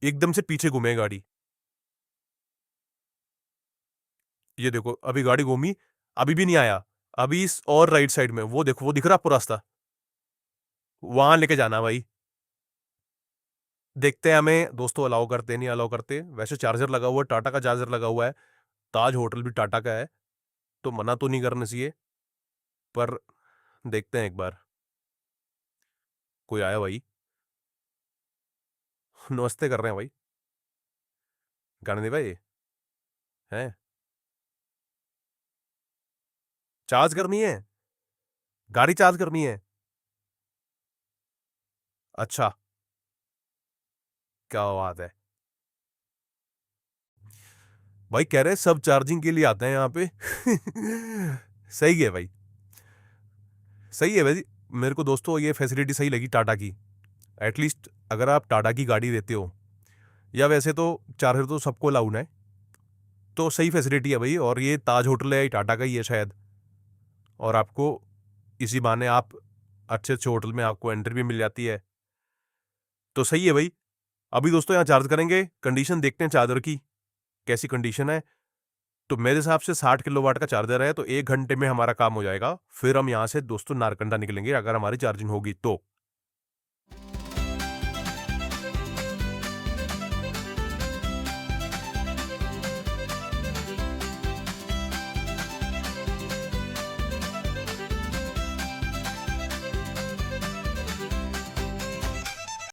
एकदम से पीछे घूमे गाड़ी। ये देखो अभी गाड़ी घूमी, अभी भी नहीं आया। अभी इस और राइट साइड में वो देखो, वो दिख रहा आपको रास्ता, वहां लेके जाना भाई। देखते हैं हमें दोस्तों अलाउ करते नहीं अलाउ करते। वैसे चार्जर लगा हुआ है, टाटा का चार्जर लगा हुआ है, ताज होटल भी टाटा का है, तो मना तो नहीं करना चाहिए, पर देखते हैं एक बार। कोई आया भाई, नमस्ते कर रहे हैं भाई, गाने दे भाई हैं, चार्ज करनी है, गाड़ी चार्ज करनी है। अच्छा, क्या बात है भाई, कह रहे हैं सब चार्जिंग के लिए आते हैं यहाँ पे। सही है भाई, सही है भाई। मेरे को दोस्तों ये फैसिलिटी सही लगी टाटा की। एटलीस्ट अगर आप टाटा की गाड़ी देते हो, या वैसे तो चार्जर तो सबको अलाउड है, तो सही फैसिलिटी है भाई। और ये ताज होटल है टाटा का ही है शायद, और आपको इसी बहाने आप अच्छे अच्छे होटल में आपको एंट्री भी मिल जाती है, तो सही है भाई। अभी दोस्तों यहाँ चार्ज करेंगे, कंडीशन देखते हैं चार्जर की कैसी कंडीशन है। तो मेरे हिसाब से 60 किलोवाट का चार्जर है, तो 1 घंटे में हमारा काम हो जाएगा। फिर हम यहाँ से दोस्तों नारकंडा निकलेंगे अगर हमारी चार्जिंग होगी तो।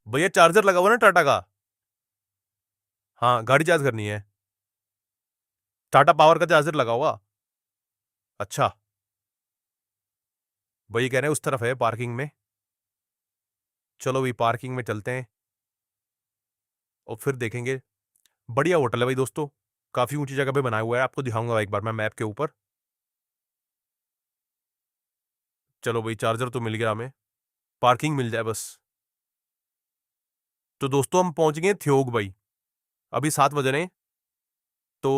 भैया चार्जर लगा हुआ ना टाटा का? हाँ, गाड़ी चार्ज करनी है, टाटा पावर का चार्जर लगा हुआ। अच्छा, भैया कह रहे हैं उस तरफ है पार्किंग में। चलो भाई पार्किंग में चलते हैं और फिर देखेंगे। बढ़िया होटल है भाई दोस्तों, काफी ऊंची जगह पे बनाया हुआ है, आपको दिखाऊंगा एक बार मैं मैप के ऊपर। चलो भाई चार्जर तो मिल गया हमें, पार्किंग मिल जाए बस। तो दोस्तों हम पहुंच गए थ्योग भाई, अभी 7 बज रहे हैं। तो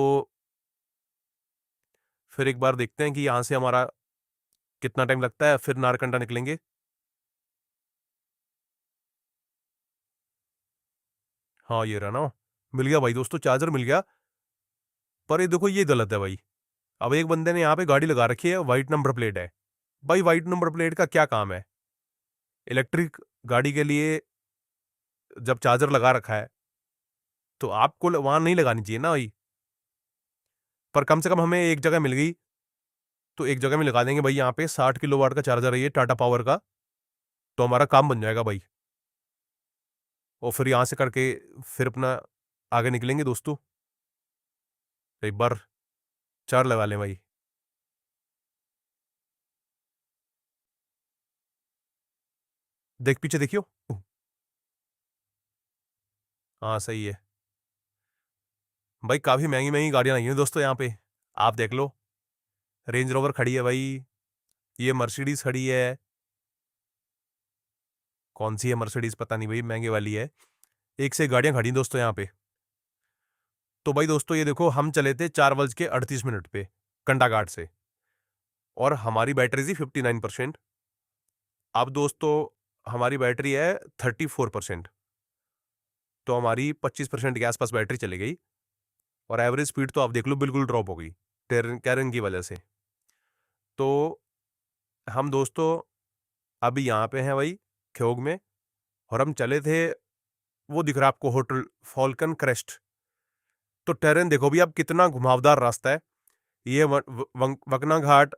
फिर एक बार देखते हैं कि यहाँ से हमारा कितना टाइम लगता है, फिर नारकंडा निकलेंगे। हाँ ये रहा ना, मिल गया भाई दोस्तों, चार्जर मिल गया। पर ये देखो ये गलत है भाई, अब एक बंदे ने यहाँ पे गाड़ी लगा रखी है, वाइट नंबर प्लेट है। भाई वाइट नंबर प्लेट का क्या काम है इलेक्ट्रिक गाड़ी के लिए, जब चार्जर लगा रखा है तो आपको वहां नहीं लगानी चाहिए ना भाई। पर कम से कम हमें एक जगह मिल गई, तो एक जगह में लगा देंगे भाई, यहाँ पे 60 किलोवाट का चार्जर है ये टाटा पावर का, तो हमारा काम बन जाएगा भाई। और फिर यहाँ से करके फिर अपना आगे निकलेंगे दोस्तों, एक बार चार लगा लें भाई। देख पीछे देखियो। हाँ सही है भाई, काफ़ी महंगी महंगी गाड़ियाँ आई हैं दोस्तों यहाँ पे, आप देख लो। रेंज रोवर खड़ी है भाई, ये मर्सिडीज खड़ी है। कौन सी है मर्सिडीज पता नहीं भाई, महंगे वाली है। एक से एक गाड़ियाँ खड़ी हैं दोस्तों यहाँ पे। तो भाई दोस्तों ये देखो, हम चले थे 4:38 पे कंडाघाट से, और हमारी बैटरी थी 59%। अब दोस्तों हमारी बैटरी है 34%, तो हमारी 25% के आसपास बैटरी चली गई, और एवरेज स्पीड तो आप देख लो बिल्कुल ड्रॉप हो गई कैरन की वजह से। तो हम दोस्तों अभी यहाँ पे हैं भाई ठियोग में, और हम चले थे, वो दिख रहा है आपको होटल फॉल्कन क्रेस्ट। तो टेरेन देखो भी अब कितना घुमावदार रास्ता है ये, वकना घाट,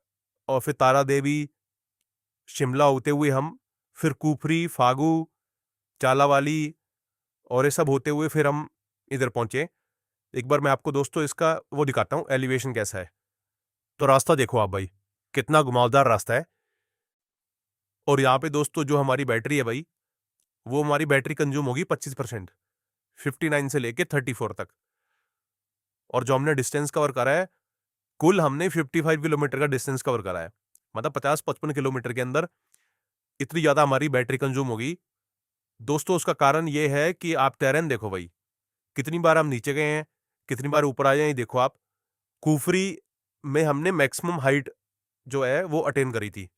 और फिर तारा देवी, शिमला होते हुए हम फिर कुफरी, फागू, चालावाली, और ये सब होते हुए फिर हम इधर पहुंचे। एक बार मैं आपको दोस्तों इसका वो दिखाता हूँ एलिवेशन कैसा है। तो रास्ता देखो आप भाई, कितना घुमावदार रास्ता है। और यहाँ पे दोस्तों जो हमारी बैटरी है भाई, वो हमारी बैटरी कंज्यूम होगी 25%, 59 से लेके 34 तक। और जो हमने डिस्टेंस कवर करा है, कुल हमने 55 किलोमीटर का डिस्टेंस कवर करा है, मतलब 50-55 किलोमीटर के अंदर इतनी ज़्यादा हमारी बैटरी कंज्यूम होगी दोस्तों। उसका कारण ये है कि आप टेरेन देखो भाई, कितनी बार हम नीचे गए हैं, कितनी बार ऊपर आए हैं, देखो आप। कुफरी में हमने मैक्सिमम हाइट जो है वो अटेन करी थी,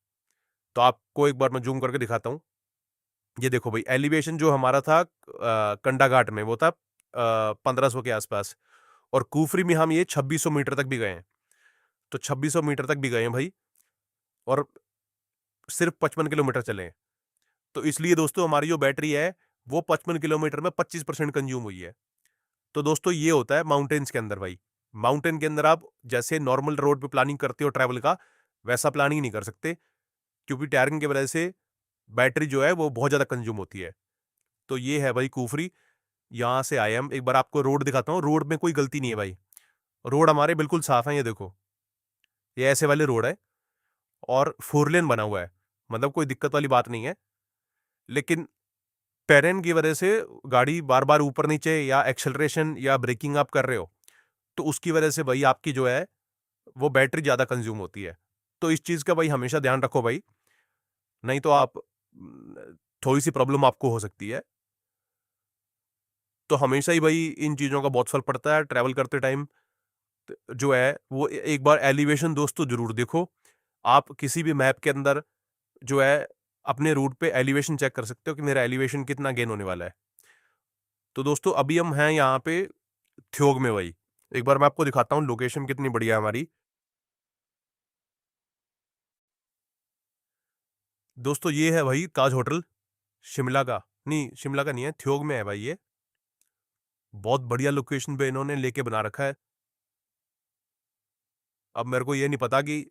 तो आपको एक बार मैं जूम करके दिखाता हूँ। ये देखो भाई, एलिवेशन जो हमारा था कंडाघाट में वो था 1500 के आसपास, और कुफरी में हम ये 2600 मीटर तक भी गए हैं। तो 2600 मीटर तक भी गए हैं भाई, और सिर्फ 55 किलोमीटर चले हैं। तो इसलिए दोस्तों हमारी जो बैटरी है वो 55 किलोमीटर में 25% कंज्यूम हुई है। तो दोस्तों ये होता है माउंटेन्स के अंदर भाई। माउंटेन के अंदर आप जैसे नॉर्मल रोड पे प्लानिंग करते हो ट्रैवल का, वैसा प्लानिंग नहीं कर सकते, क्योंकि टायरिंग की वजह से बैटरी जो है वो बहुत ज़्यादा कंज्यूम होती है। तो ये है भाई कुफरी, यहाँ से आए हम। एक बार आपको रोड दिखाता हूँ, रोड में कोई गलती नहीं है भाई, रोड हमारे बिल्कुल साफ है। ये देखो, ये ऐसे वाले रोड है, और 4 लेन बना हुआ है, मतलब कोई दिक्कत वाली बात नहीं है। लेकिन टेरेन की वजह से गाड़ी बार बार ऊपर नीचे या एक्सेलरेशन या ब्रेकिंग आप कर रहे हो, तो उसकी वजह से भाई आपकी जो है वो बैटरी ज़्यादा कंज्यूम होती है। तो इस चीज़ का भाई हमेशा ध्यान रखो भाई, नहीं तो आप थोड़ी सी प्रॉब्लम आपको हो सकती है। तो हमेशा ही भाई इन चीज़ों का बहुत फर्क पड़ता है ट्रैवल करते टाइम। जो है वो एक बार एलिवेशन दोस्तों जरूर देखो। आप किसी भी मैप के अंदर जो है अपने रूट पे एलिवेशन चेक कर सकते हो कि मेरा एलिवेशन कितना गेन होने वाला है। तो दोस्तों अभी हम हैं यहाँ पे ठियोग में भाई, एक बार मैं आपको दिखाता हूँ लोकेशन कितनी बढ़िया है हमारी। दोस्तों ये है भाई ताज होटल, शिमला का, नहीं शिमला का नहीं है, ठियोग में है भाई ये। बहुत बढ़िया लोकेशन पे इन्होंने लेके बना रखा है। अब मेरे को ये नहीं पता कि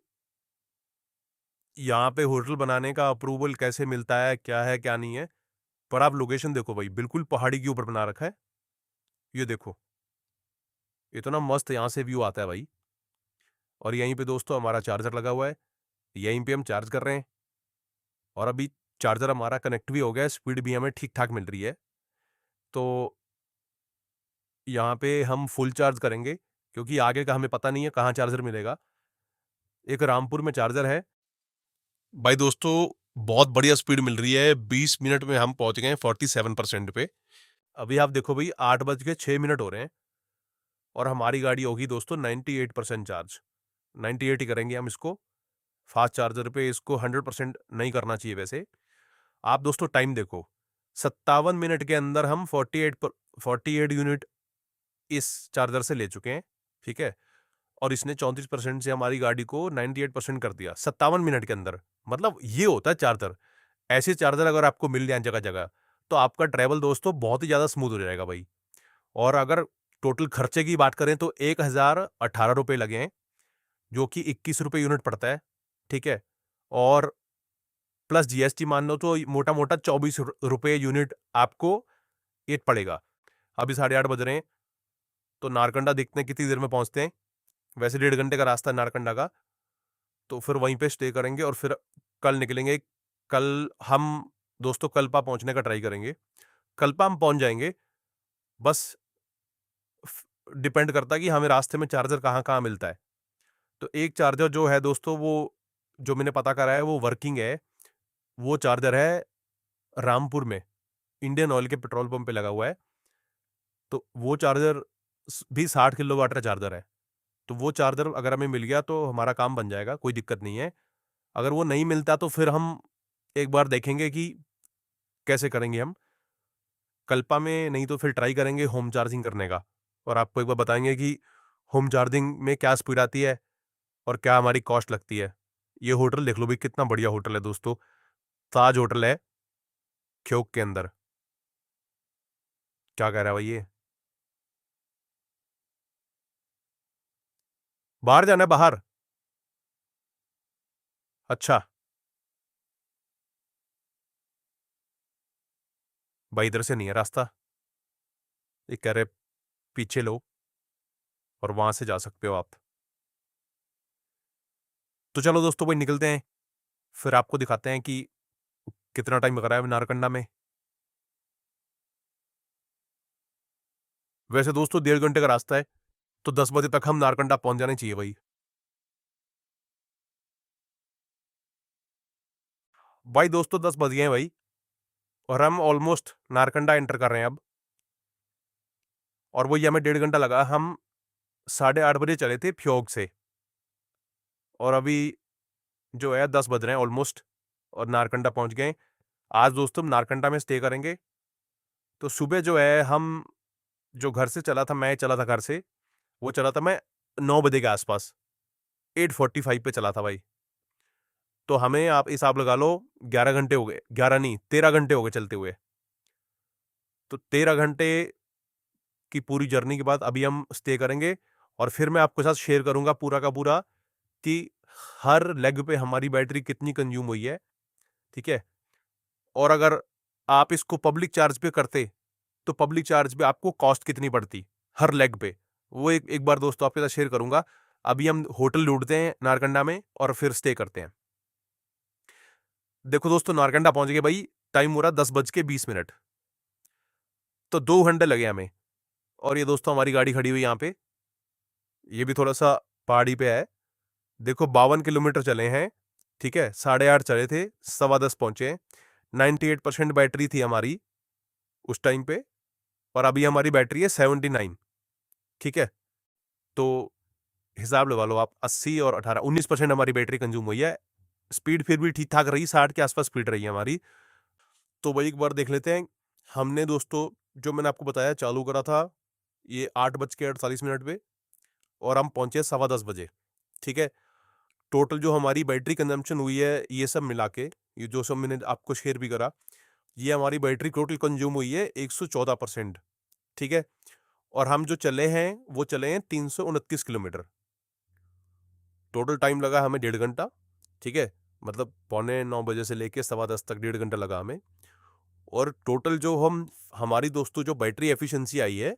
यहाँ पे होटल बनाने का अप्रूवल कैसे मिलता है क्या नहीं है, पर आप लोकेशन देखो भाई, बिल्कुल पहाड़ी के ऊपर बना रखा है। ये देखो, इतना मस्त यहाँ से व्यू आता है भाई। और यहीं पे दोस्तों हमारा चार्जर लगा हुआ है, यहीं पे हम चार्ज कर रहे हैं, और अभी चार्जर हमारा कनेक्ट भी हो गया है, स्पीड भी हमें ठीक ठाक मिल रही है। तो यहाँ पे हम फुल चार्ज करेंगे, क्योंकि आगे का हमें पता नहीं है कहाँ चार्जर मिलेगा। एक रामपुर में चार्जर है भाई दोस्तों, बहुत बढ़िया स्पीड मिल रही है। 20 मिनट में हम पहुंच गए 47% पे। अभी आप देखो भाई, 8:06 हो रहे हैं, और हमारी गाड़ी होगी दोस्तों 98% चार्ज। 98 ही करेंगे हम इसको। फास्ट चार्जर पे इसको 100% नहीं करना चाहिए वैसे। आप दोस्तों टाइम देखो, 57 मिनट के अंदर हम 48 यूनिट इस चार्जर से ले चुके हैं, ठीक है। और इसने 34% से हमारी गाड़ी को 98% कर दिया 57 मिनट के अंदर। मतलब ये होता है चार्जर। ऐसे चार्जर अगर आपको मिल जाए जगह जगह, तो आपका ट्रैवल दोस्तों बहुत ही ज़्यादा स्मूथ हो जाएगा भाई। और अगर टोटल खर्चे की बात करें तो 1018 रुपये लगे हैं, जो कि 21 रुपये यूनिट पड़ता है। ठीक है, और प्लस जीएसटी मान लो तो मोटा मोटा 24 रुपये यूनिट आपको ये पड़ेगा। अभी 8:30 बज रहे हैं, तो नारकंडा देखते हैं कितनी देर में पहुंचते हैं। वैसे 1.5 घंटे का रास्ता है नारकंडा का, तो फिर वहीं पे स्टे करेंगे और फिर कल निकलेंगे। कल हम दोस्तों कल्पा पहुंचने का ट्राई करेंगे। कल्पा हम पहुंच जाएंगे, बस डिपेंड करता है कि हमें रास्ते में चार्जर कहाँ कहाँ मिलता है। तो एक चार्जर जो है दोस्तों, वो जो मैंने पता करा है वो वर्किंग है। वो चार्जर है रामपुर में, इंडियन ऑयल के पेट्रोल पंप पे लगा हुआ है। तो वो चार्जर भी 60 किलोवाट का चार्जर है। तो वो चार्जर अगर हमें मिल गया तो हमारा काम बन जाएगा, कोई दिक्कत नहीं है। अगर वो नहीं मिलता तो फिर हम एक बार देखेंगे कि कैसे करेंगे हम कल्पा में, नहीं तो फिर ट्राई करेंगे होम चार्जिंग करने का। और आपको एक बार बताएंगे कि होम चार्जिंग में क्या स्पीड आती है और क्या हमारी कॉस्ट लगती है। ये होटल देख लो भाई, कितना बढ़िया होटल है दोस्तों। ताज होटल है क्योक के अंदर। क्या कह रहा है भाई ये? बाहर जाना है, बाहर? अच्छा भाई, इधर से नहीं है रास्ता। ये कह रहे पीछे लो और वहां से जा सकते हो आप। तो चलो दोस्तों भाई, निकलते हैं, फिर आपको दिखाते हैं कि कितना टाइम लग रहा है नारकंडा में। वैसे दोस्तों 1.5 घंटे का रास्ता है, तो 10 बजे तक हम नारकंडा पहुंच जाने चाहिए भाई। भाई दोस्तों 10 बज गए हैं भाई, और हम ऑलमोस्ट नारकंडा एंटर कर रहे हैं अब। और वही हमें 1.5 घंटा लगा। हम 8:30 बजे चले थे फ्योग से, और अभी जो है 10 बज रहे हैं ऑलमोस्ट, और नारकंडा पहुंच गए। आज दोस्तों नारकंडा में स्टे करेंगे। तो सुबह जो है हम, जो घर से चला था, मैं चला था घर से, वो चला था मैं 9 बजे के आसपास, 8:45 पे चला था भाई। तो हमें आप हिसाब लगा लो 11 घंटे हो गए, 11 नहीं 13 घंटे हो गए चलते हुए। तो 13 घंटे की पूरी जर्नी के बाद अभी हम स्टे करेंगे, और फिर मैं आपके साथ शेयर करूंगा पूरा का पूरा कि हर लेग पे हमारी बैटरी कितनी कंज्यूम हुई है। ठीक है, और अगर आप इसको पब्लिक चार्ज पे करते तो पब्लिक चार्ज पे आपको कॉस्ट कितनी पड़ती हर लेग पे, वो एक बार दोस्तों आपके साथ शेयर करूंगा। अभी हम होटल ढूंढते हैं नारकंडा में और फिर स्टे करते हैं। देखो दोस्तों नारकंडा पहुंच गए भाई, टाइम हो रहा 10:20। तो 2 घंटे लगे हमें। और ये दोस्तों हमारी गाड़ी खड़ी हुई यहाँ पे, ये भी थोड़ा सा पहाड़ी पे है। देखो 52 किलोमीटर चले हैं। ठीक है, 8:30 चले थे, 10:15 पहुंचे हैं। 98% बैटरी थी हमारी उस टाइम पे, और अभी हमारी बैटरी है 79। ठीक है, तो हिसाब लगा लो आप, 80 और 18, 19% हमारी बैटरी कंज्यूम हुई है। स्पीड फिर भी ठीक ठाक रही, 60 के आसपास स्पीड रही है हमारी। तो वही एक बार देख लेते हैं। हमने दोस्तों, जो मैंने आपको बताया, चालू करा था ये 8:48 पे, और हम पहुंचे 10:15 बजे। ठीक है, टोटल जो हमारी बैटरी कंजम्पशन हुई है ये सब मिला के, ये जो सब मैंने आपको शेयर भी करा, ये हमारी बैटरी टोटल कंज्यूम हुई है 114%। ठीक है, और हम जो चले हैं वो चले हैं 329 किलोमीटर। टोटल टाइम लगा हमें 1.5 घंटा। ठीक है, मतलब 9:45 से लेके 10:15 तक 1.5 घंटा लगा हमें। और टोटल जो हमारी दोस्तों जो बैटरी एफिशिएंसी आई है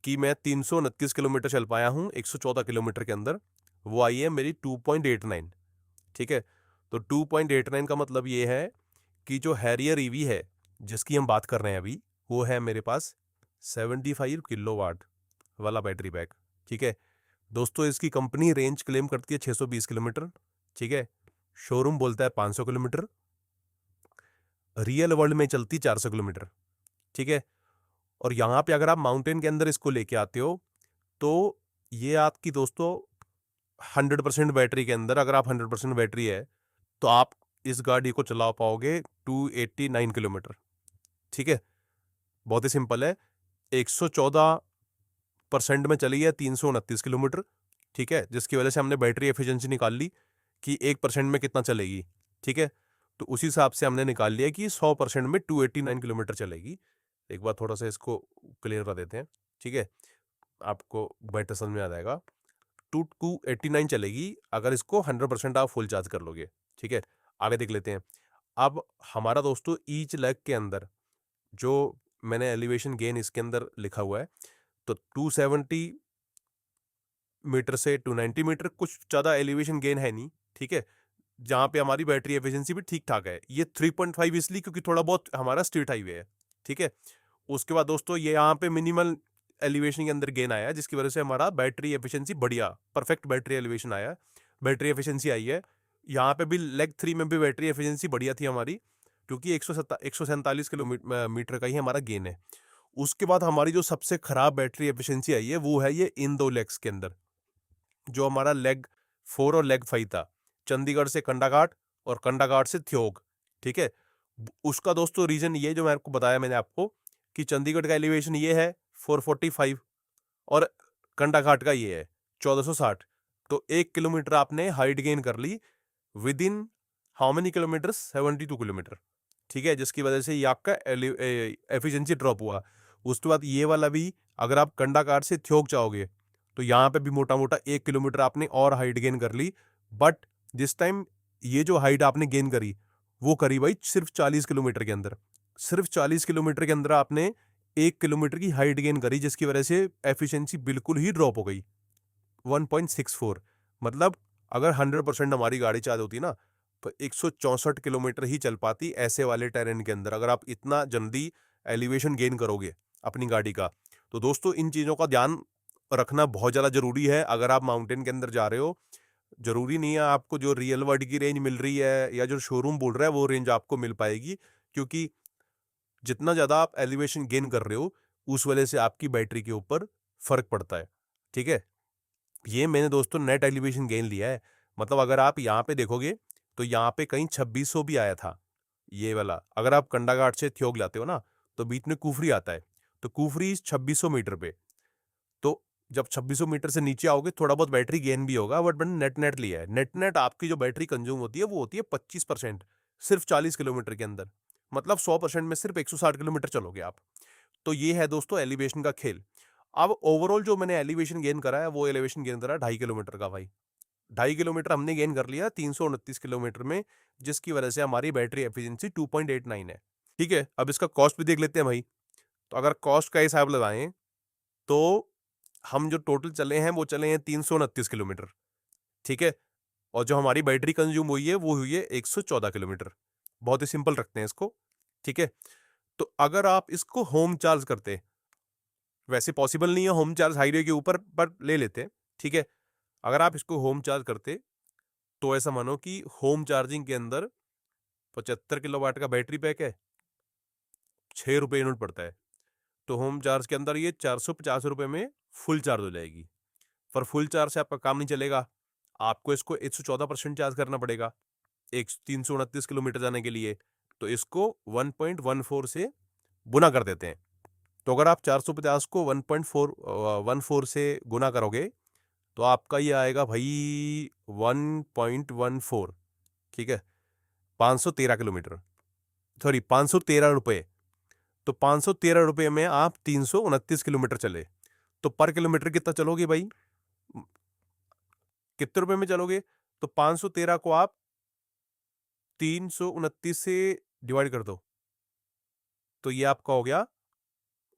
कि मैं 329 किलोमीटर चल पाया हूँ 114 किलोमीटर के अंदर, वो आई है मेरी 2.89। ठीक है, तो 2.89 का मतलब ये है कि जो हैरियर ईवी है जिसकी हम बात कर रहे हैं अभी, वो है मेरे पास 75 किलोवाट वाला बैटरी पैक। ठीक है दोस्तों, इसकी कंपनी रेंज क्लेम करती है 620 किलोमीटर। ठीक है, शोरूम बोलता है 500 किलोमीटर, रियल वर्ल्ड में चलती 400 किलोमीटर। ठीक है, और यहाँ पे अगर आप माउंटेन के अंदर इसको लेके आते हो तो ये आपकी दोस्तों 100% बैटरी के अंदर, अगर आप 100% बैटरी है तो आप इस गाड़ी को चला पाओगे 289 किलोमीटर। ठीक है, बहुत ही सिंपल है। 114% में चली है 329 किलोमीटर। ठीक है, जिसकी वजह से हमने बैटरी एफिशिएंसी निकाल ली कि 1% में कितना चलेगी। ठीक है, तो उसी हिसाब से हमने निकाल लिया कि 100% में 289 किलोमीटर चलेगी। एक बार थोड़ा सा इसको क्लियर कर देते हैं। ठीक है, आपको बेटर समझ में आ जाएगा। 289 चलेगी अगर इसको 100% आप फुल चार्ज कर लोगे। ठीक है, आगे देख लेते हैं। अब हमारा दोस्तों ईच लेग के अंदर जो मैंने एलिवेशन गेन इसके अंदर लिखा हुआ है, तो 270 मीटर से 290 मीटर कुछ ज़्यादा एलिवेशन गेन है नहीं। ठीक है, जहाँ पे हमारी बैटरी एफिशिएंसी भी ठीक ठाक है। ये 3.5 इसलिए क्योंकि थोड़ा बहुत हमारा स्ट्रीट हाईवे है। ठीक है, उसके बाद दोस्तों ये यहाँ पे मिनिमल एलिवेशन के अंदर गेन आया है, जिसकी वजह से हमारा बैटरी एफिशिएंसी बढ़िया परफेक्ट बैटरी एलिवेशन आया है, बैटरी एफिशिएंसी आई है। यहाँ पे भी लेग 3 में भी बैटरी एफिशिएंसी बढ़िया थी हमारी, क्योंकि 147 किलोमीटर का ही हमारा गेन है। उसके बाद हमारी जो सबसे खराब बैटरी एफिशिएंसी आई है वो है ये इन दो लेग्स के अंदर, जो हमारा लेग 4 और लेग 5 था, चंडीगढ़ से कंडाघाट और कंडाघाट से थ्योग। ठीक है, उसका दोस्तों रीजन ये जो मैं आपको बताया मैंने आपको, कि चंडीगढ़ का एलिवेशन ये है 445 और कंडाघाट का ये है 1460। तो 1 किलोमीटर आपने हाइट गेन कर ली within how many kilometre, 72 kilometre. ठीक है, जिसकी वजह से ये आपका एफिशिएंसी ड्रॉप हुआ। उसके बाद ये वाला भी, अगर आप कंडाघाट से थ्योग जाओगे तो यहाँ पे भी मोटा मोटा 1 किलोमीटर आपने और हाइट गेन कर ली। बट दिस टाइम ये जो हाइट आपने गेन करी वो करी भाई सिर्फ 40 किलोमीटर के अंदर। सिर्फ 40 किलोमीटर के अंदर आपने 1 किलोमीटर की हाइट गेन करी, जिसकी वजह से एफिशिएंसी बिल्कुल ही ड्रॉप हो गई 1.64। मतलब अगर 100% हमारी गाड़ी चार्ज होती ना तो 164 किलोमीटर ही चल पाती ऐसे वाले टेरेन के अंदर, अगर आप इतना जल्दी एलिवेशन गेन करोगे अपनी गाड़ी का। तो दोस्तों इन चीज़ों का ध्यान रखना बहुत ज़्यादा ज़रूरी है अगर आप माउंटेन के अंदर जा रहे हो। ज़रूरी नहीं है आपको जो रियल वर्ल्ड की रेंज मिल रही है या जो शोरूम बोल रहा है वो रेंज आपको मिल पाएगी, क्योंकि जितना ज़्यादा आप एलिवेशन गेन कर रहे हो उस वजह से आपकी बैटरी के ऊपर फ़र्क पड़ता है। ठीक है, ये मैंने दोस्तों नेट एलिवेशन गेन लिया है। मतलब अगर आप यहाँ पे देखोगे तो यहाँ पे कहीं 2600 भी आया था ये वाला। अगर आप कंडाघाट से थ्योग लाते हो ना तो बीच में कुफरी आता है, तो कुफरी 2600 मीटर पे। तो जब 2600 मीटर से नीचे आओगे थोड़ा बहुत बैटरी गेन भी होगा, बट मैंने नेट नेट लिया है। नेट नेट आपकी जो बैटरी कंज्यूम होती है वो होती है 25%, सिर्फ 40 किलोमीटर के अंदर। मतलब 100% में सिर्फ 160 किलोमीटर चलोगे आप। तो ये है दोस्तों एलिवेशन का खेल। अब ओवरऑल जो मैंने एलिवेशन गेन करा है वो एलिवेशन गेन करा है 2.5 किलोमीटर का भाई। 2.5 किलोमीटर हमने गेन कर लिया 329 किलोमीटर में, जिसकी वजह से हमारी बैटरी एफिशिएंसी 2.89 है। ठीक है, अब इसका कॉस्ट भी देख लेते हैं भाई। तो अगर कॉस्ट का हिसाब लगाएं तो हम जो टोटल चले हैं वो चले हैं 329 किलोमीटर। ठीक है, और जो हमारी बैटरी कंज्यूम हुई है वो हुई है 114 किलोमीटर। बहुत ही सिंपल रखते हैं इसको। ठीक है, तो अगर आप इसको होम चार्ज करते, वैसे पॉसिबल नहीं है होम चार्ज हाईवे के ऊपर, पर ले लेते हैं। ठीक है, अगर आप इसको होम चार्ज करते तो ऐसा मानो कि होम चार्जिंग के अंदर 75 किलोवाट का बैटरी पैक है, 6 रुपये यूनिट पड़ता है। तो होम चार्ज के अंदर ये 450 रुपये में फुल चार्ज हो जाएगी। पर फुल चार्ज से आपका काम नहीं चलेगा, आपको इसको 114% चार्ज करना पड़ेगा एक 329 किलोमीटर जाने के लिए। तो इसको 1.14 से गुना कर देते हैं। तो अगर आप 450 को 1.14 से गुना करोगे तो आपका ये आएगा भाई 1.14। ठीक है, 513 किलोमीटर, सॉरी 513 रुपये। तो 513 रुपये में आप 329 किलोमीटर चले तो पर किलोमीटर कितना चलोगे भाई, कितने रुपए में चलोगे? तो 513 को आप 329 से डिवाइड कर दो तो ये आपका हो गया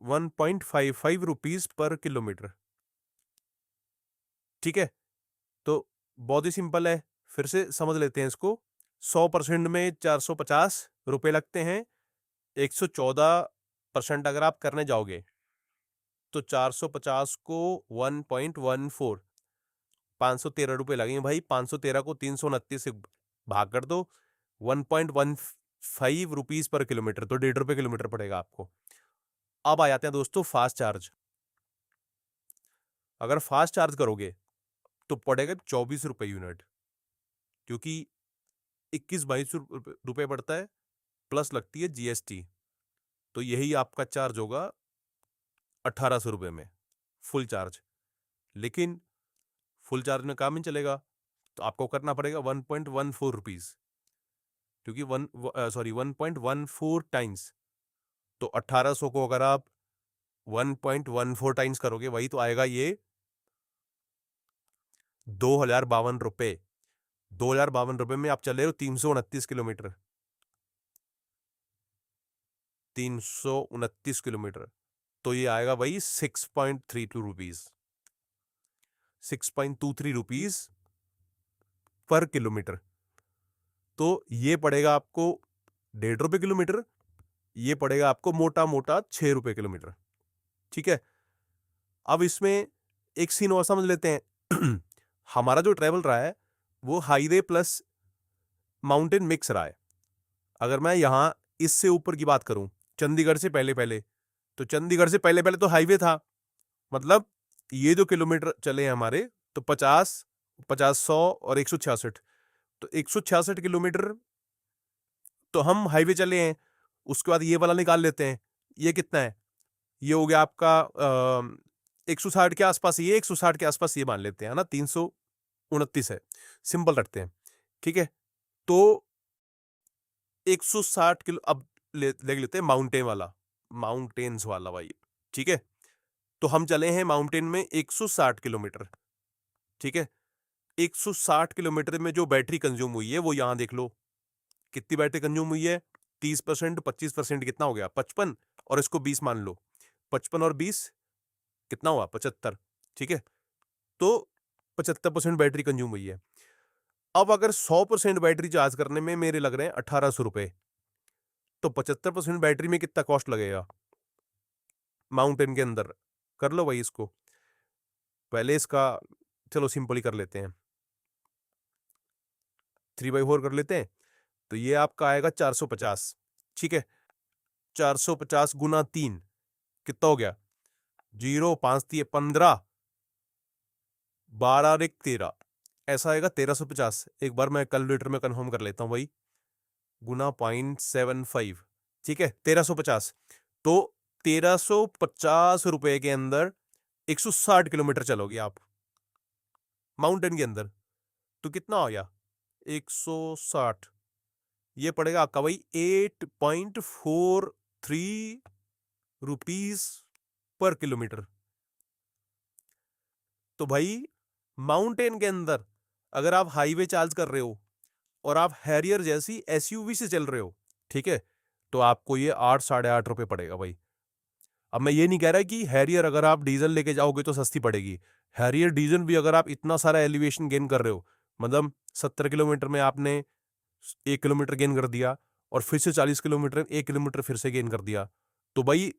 1.55 रुपीज पर किलोमीटर। ठीक है, तो बहुत ही सिंपल है, फिर से समझ लेते हैं इसको। 100% में 450 रुपये लगते हैं। 114% अगर आप करने जाओगे तो 450 को 1.14, 513 रुपये लगेंगे भाई। 513 को 329 से भाग कर दो, 1.15 रुपीज पर किलोमीटर, तो 1.5 रुपये किलोमीटर पड़ेगा आपको। अब आ जाते हैं दोस्तों फास्ट चार्ज। अगर फास्ट चार्ज करोगे तो पड़ेगा 24 रुपये यूनिट, क्योंकि 21-22 रुपये पड़ता है, प्लस लगती है जीएसटी। तो यही आपका चार्ज होगा 1800 रुपये में फुल चार्ज। लेकिन फुल चार्ज में काम नहीं चलेगा, तो आपको करना पड़ेगा 1.14 रुपीज, क्योंकि 1.14 टाइम्स। तो 1800 को अगर आप 1.14 टाइम्स करोगे वही तो आएगा ये 2052 रुपये। 2052 रुपये में आप चले हो 329 किलोमीटर। 329 किलोमीटर तो ये आएगा भाई 6.32 रुपीज। 6.23 rupees per kilometre. तो ये पड़ेगा आपको 1.5 रुपये किलोमीटर। ये पड़ेगा आपको मोटा मोटा 6 रुपये किलोमीटर। ठीक है, अब इसमें एक सीन और समझ लेते हैं। हमारा जो ट्रेवल रहा है वो हाईवे प्लस माउंटेन मिक्स रहा है। अगर मैं यहां इससे ऊपर की बात करूं, चंडीगढ़ से पहले पहले, तो चंडीगढ़ से पहले पहले तो हाईवे था। मतलब ये जो किलोमीटर चले हैं हमारे, तो 50, 50, 100 और 166, तो 166 किलोमीटर तो हम हाईवे चले हैं। उसके बाद ये वाला निकाल लेते हैं, ये कितना है, ये हो गया आपका 160 के आसपास, ये 160 के आसपास ये मान लेते हैं ना, 329 है, सिंपल रखते हैं। ठीक है, तो 160 किलो अब देख लेते हैं माउंटेन वाला, माउंटेन्स वाला भाई। ठीक है, तो हम चले हैं माउंटेन में 160 किलोमीटर। ठीक है, 160 किलोमीटर में जो बैटरी कंज्यूम हुई है वो यहां देख लो, कितनी बैटरी कंज्यूम हुई है, 30%, 25% कितना हो गया, 55, और इसको 20 मान लो, 55 और 20 कितना हुआ, 75। ठीक है, तो 75% बैटरी कंज्यूम हुई है। अब अगर 100% बैटरी चार्ज करने में मेरे लग रहे हैं 1800 रुपए, तो 75% बैटरी में कितना कॉस्ट लगेगा माउंटेन के अंदर, कर लो भाई इसको। पहले इसका चलो सिंपल ही कर लेते हैं, 3/4 कर लेते हैं, तो ये आपका आएगा 450। ठीक है, 450 गुना 3 कितना हो गया, 0, 5 दिए 15, 12 और 1 13, ऐसा आएगा 1350। एक बार मैं कैलकुलेटर में कंफर्म कर लेता हूं भाई, गुना 0.75। ठीक है, 1350, तो 1350 रुपए के अंदर 160 किलोमीटर चलोगे आप माउंटेन के अंदर, तो कितना हो गया 160, ये पड़ेगा आपका भाई 8.43 रुपीज पर किलोमीटर। तो भाई माउंटेन के अंदर अगर आप हाईवे चार्ज कर रहे हो और आप हैरियर जैसी एसयूवी से चल रहे हो, ठीक है, तो आपको ये 8, 8.5 रुपए पड़ेगा भाई। अब मैं ये नहीं कह रहा कि हैरियर अगर आप डीजल लेके जाओगे तो सस्ती पड़ेगी। हैरियर डीजल भी अगर आप इतना सारा एलिवेशन गेन कर रहे हो, मतलब 70 किलोमीटर में आपने 1 किलोमीटर गेन कर दिया और फिर से 40 किलोमीटर 1 किलोमीटर फिर से गेन कर दिया, तो भाई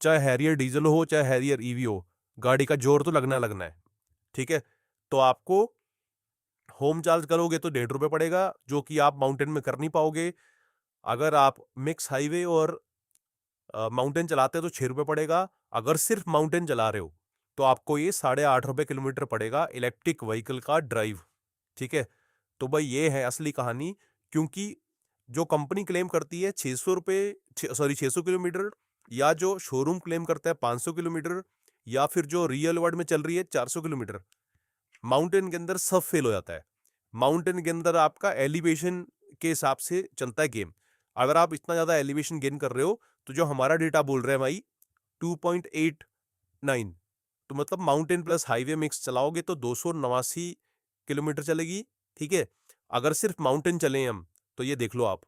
चाहे हैरियर डीजल हो चाहे हैरियर ईवी हो, गाड़ी का जोर तो लगना लगना है। ठीक है, तो आपको होम चार्ज करोगे तो 1.5 रुपये पड़ेगा, जो कि आप माउंटेन में कर नहीं पाओगे। अगर आप मिक्स हाईवे और माउंटेन चलाते हैं तो 6 रुपये पड़ेगा। अगर सिर्फ माउंटेन चला रहे हो तो आपको ये 8.5 रुपये किलोमीटर पड़ेगा इलेक्ट्रिक व्हीकल का ड्राइव। ठीक है, तो भाई ये है असली कहानी, क्योंकि जो कंपनी क्लेम करती है 600 किलोमीटर, या जो शोरूम क्लेम करता है 500 किलोमीटर, या फिर जो रियल वर्ल्ड में चल रही है 400 किलोमीटर, माउंटेन के अंदर सब फेल हो जाता है। माउंटेन के अंदर आपका एलिवेशन के हिसाब से चलता है गेम। अगर आप इतना ज्यादा एलिवेशन गेन कर रहे हो, तो जो हमारा डेटा बोल रहा है भाई 2.89, तो मतलब माउंटेन प्लस हाईवे मिक्स चलाओगे तो 289 किलोमीटर चलेगी। ठीक है, अगर सिर्फ माउंटेन चले हम तो ये देख लो आप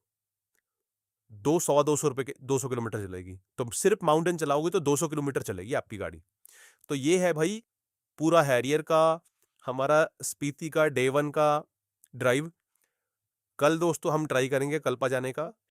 200 के 200 किलोमीटर चलेगी, तो सिर्फ माउंटेन चलाओगे तो 200 किलोमीटर चलेगी आपकी गाड़ी। तो ये है भाई पूरा हैरियर का, हमारा स्पीति का डे 1 का ड्राइव। कल दोस्तों हम ट्राई करेंगे कल्पा जाने का।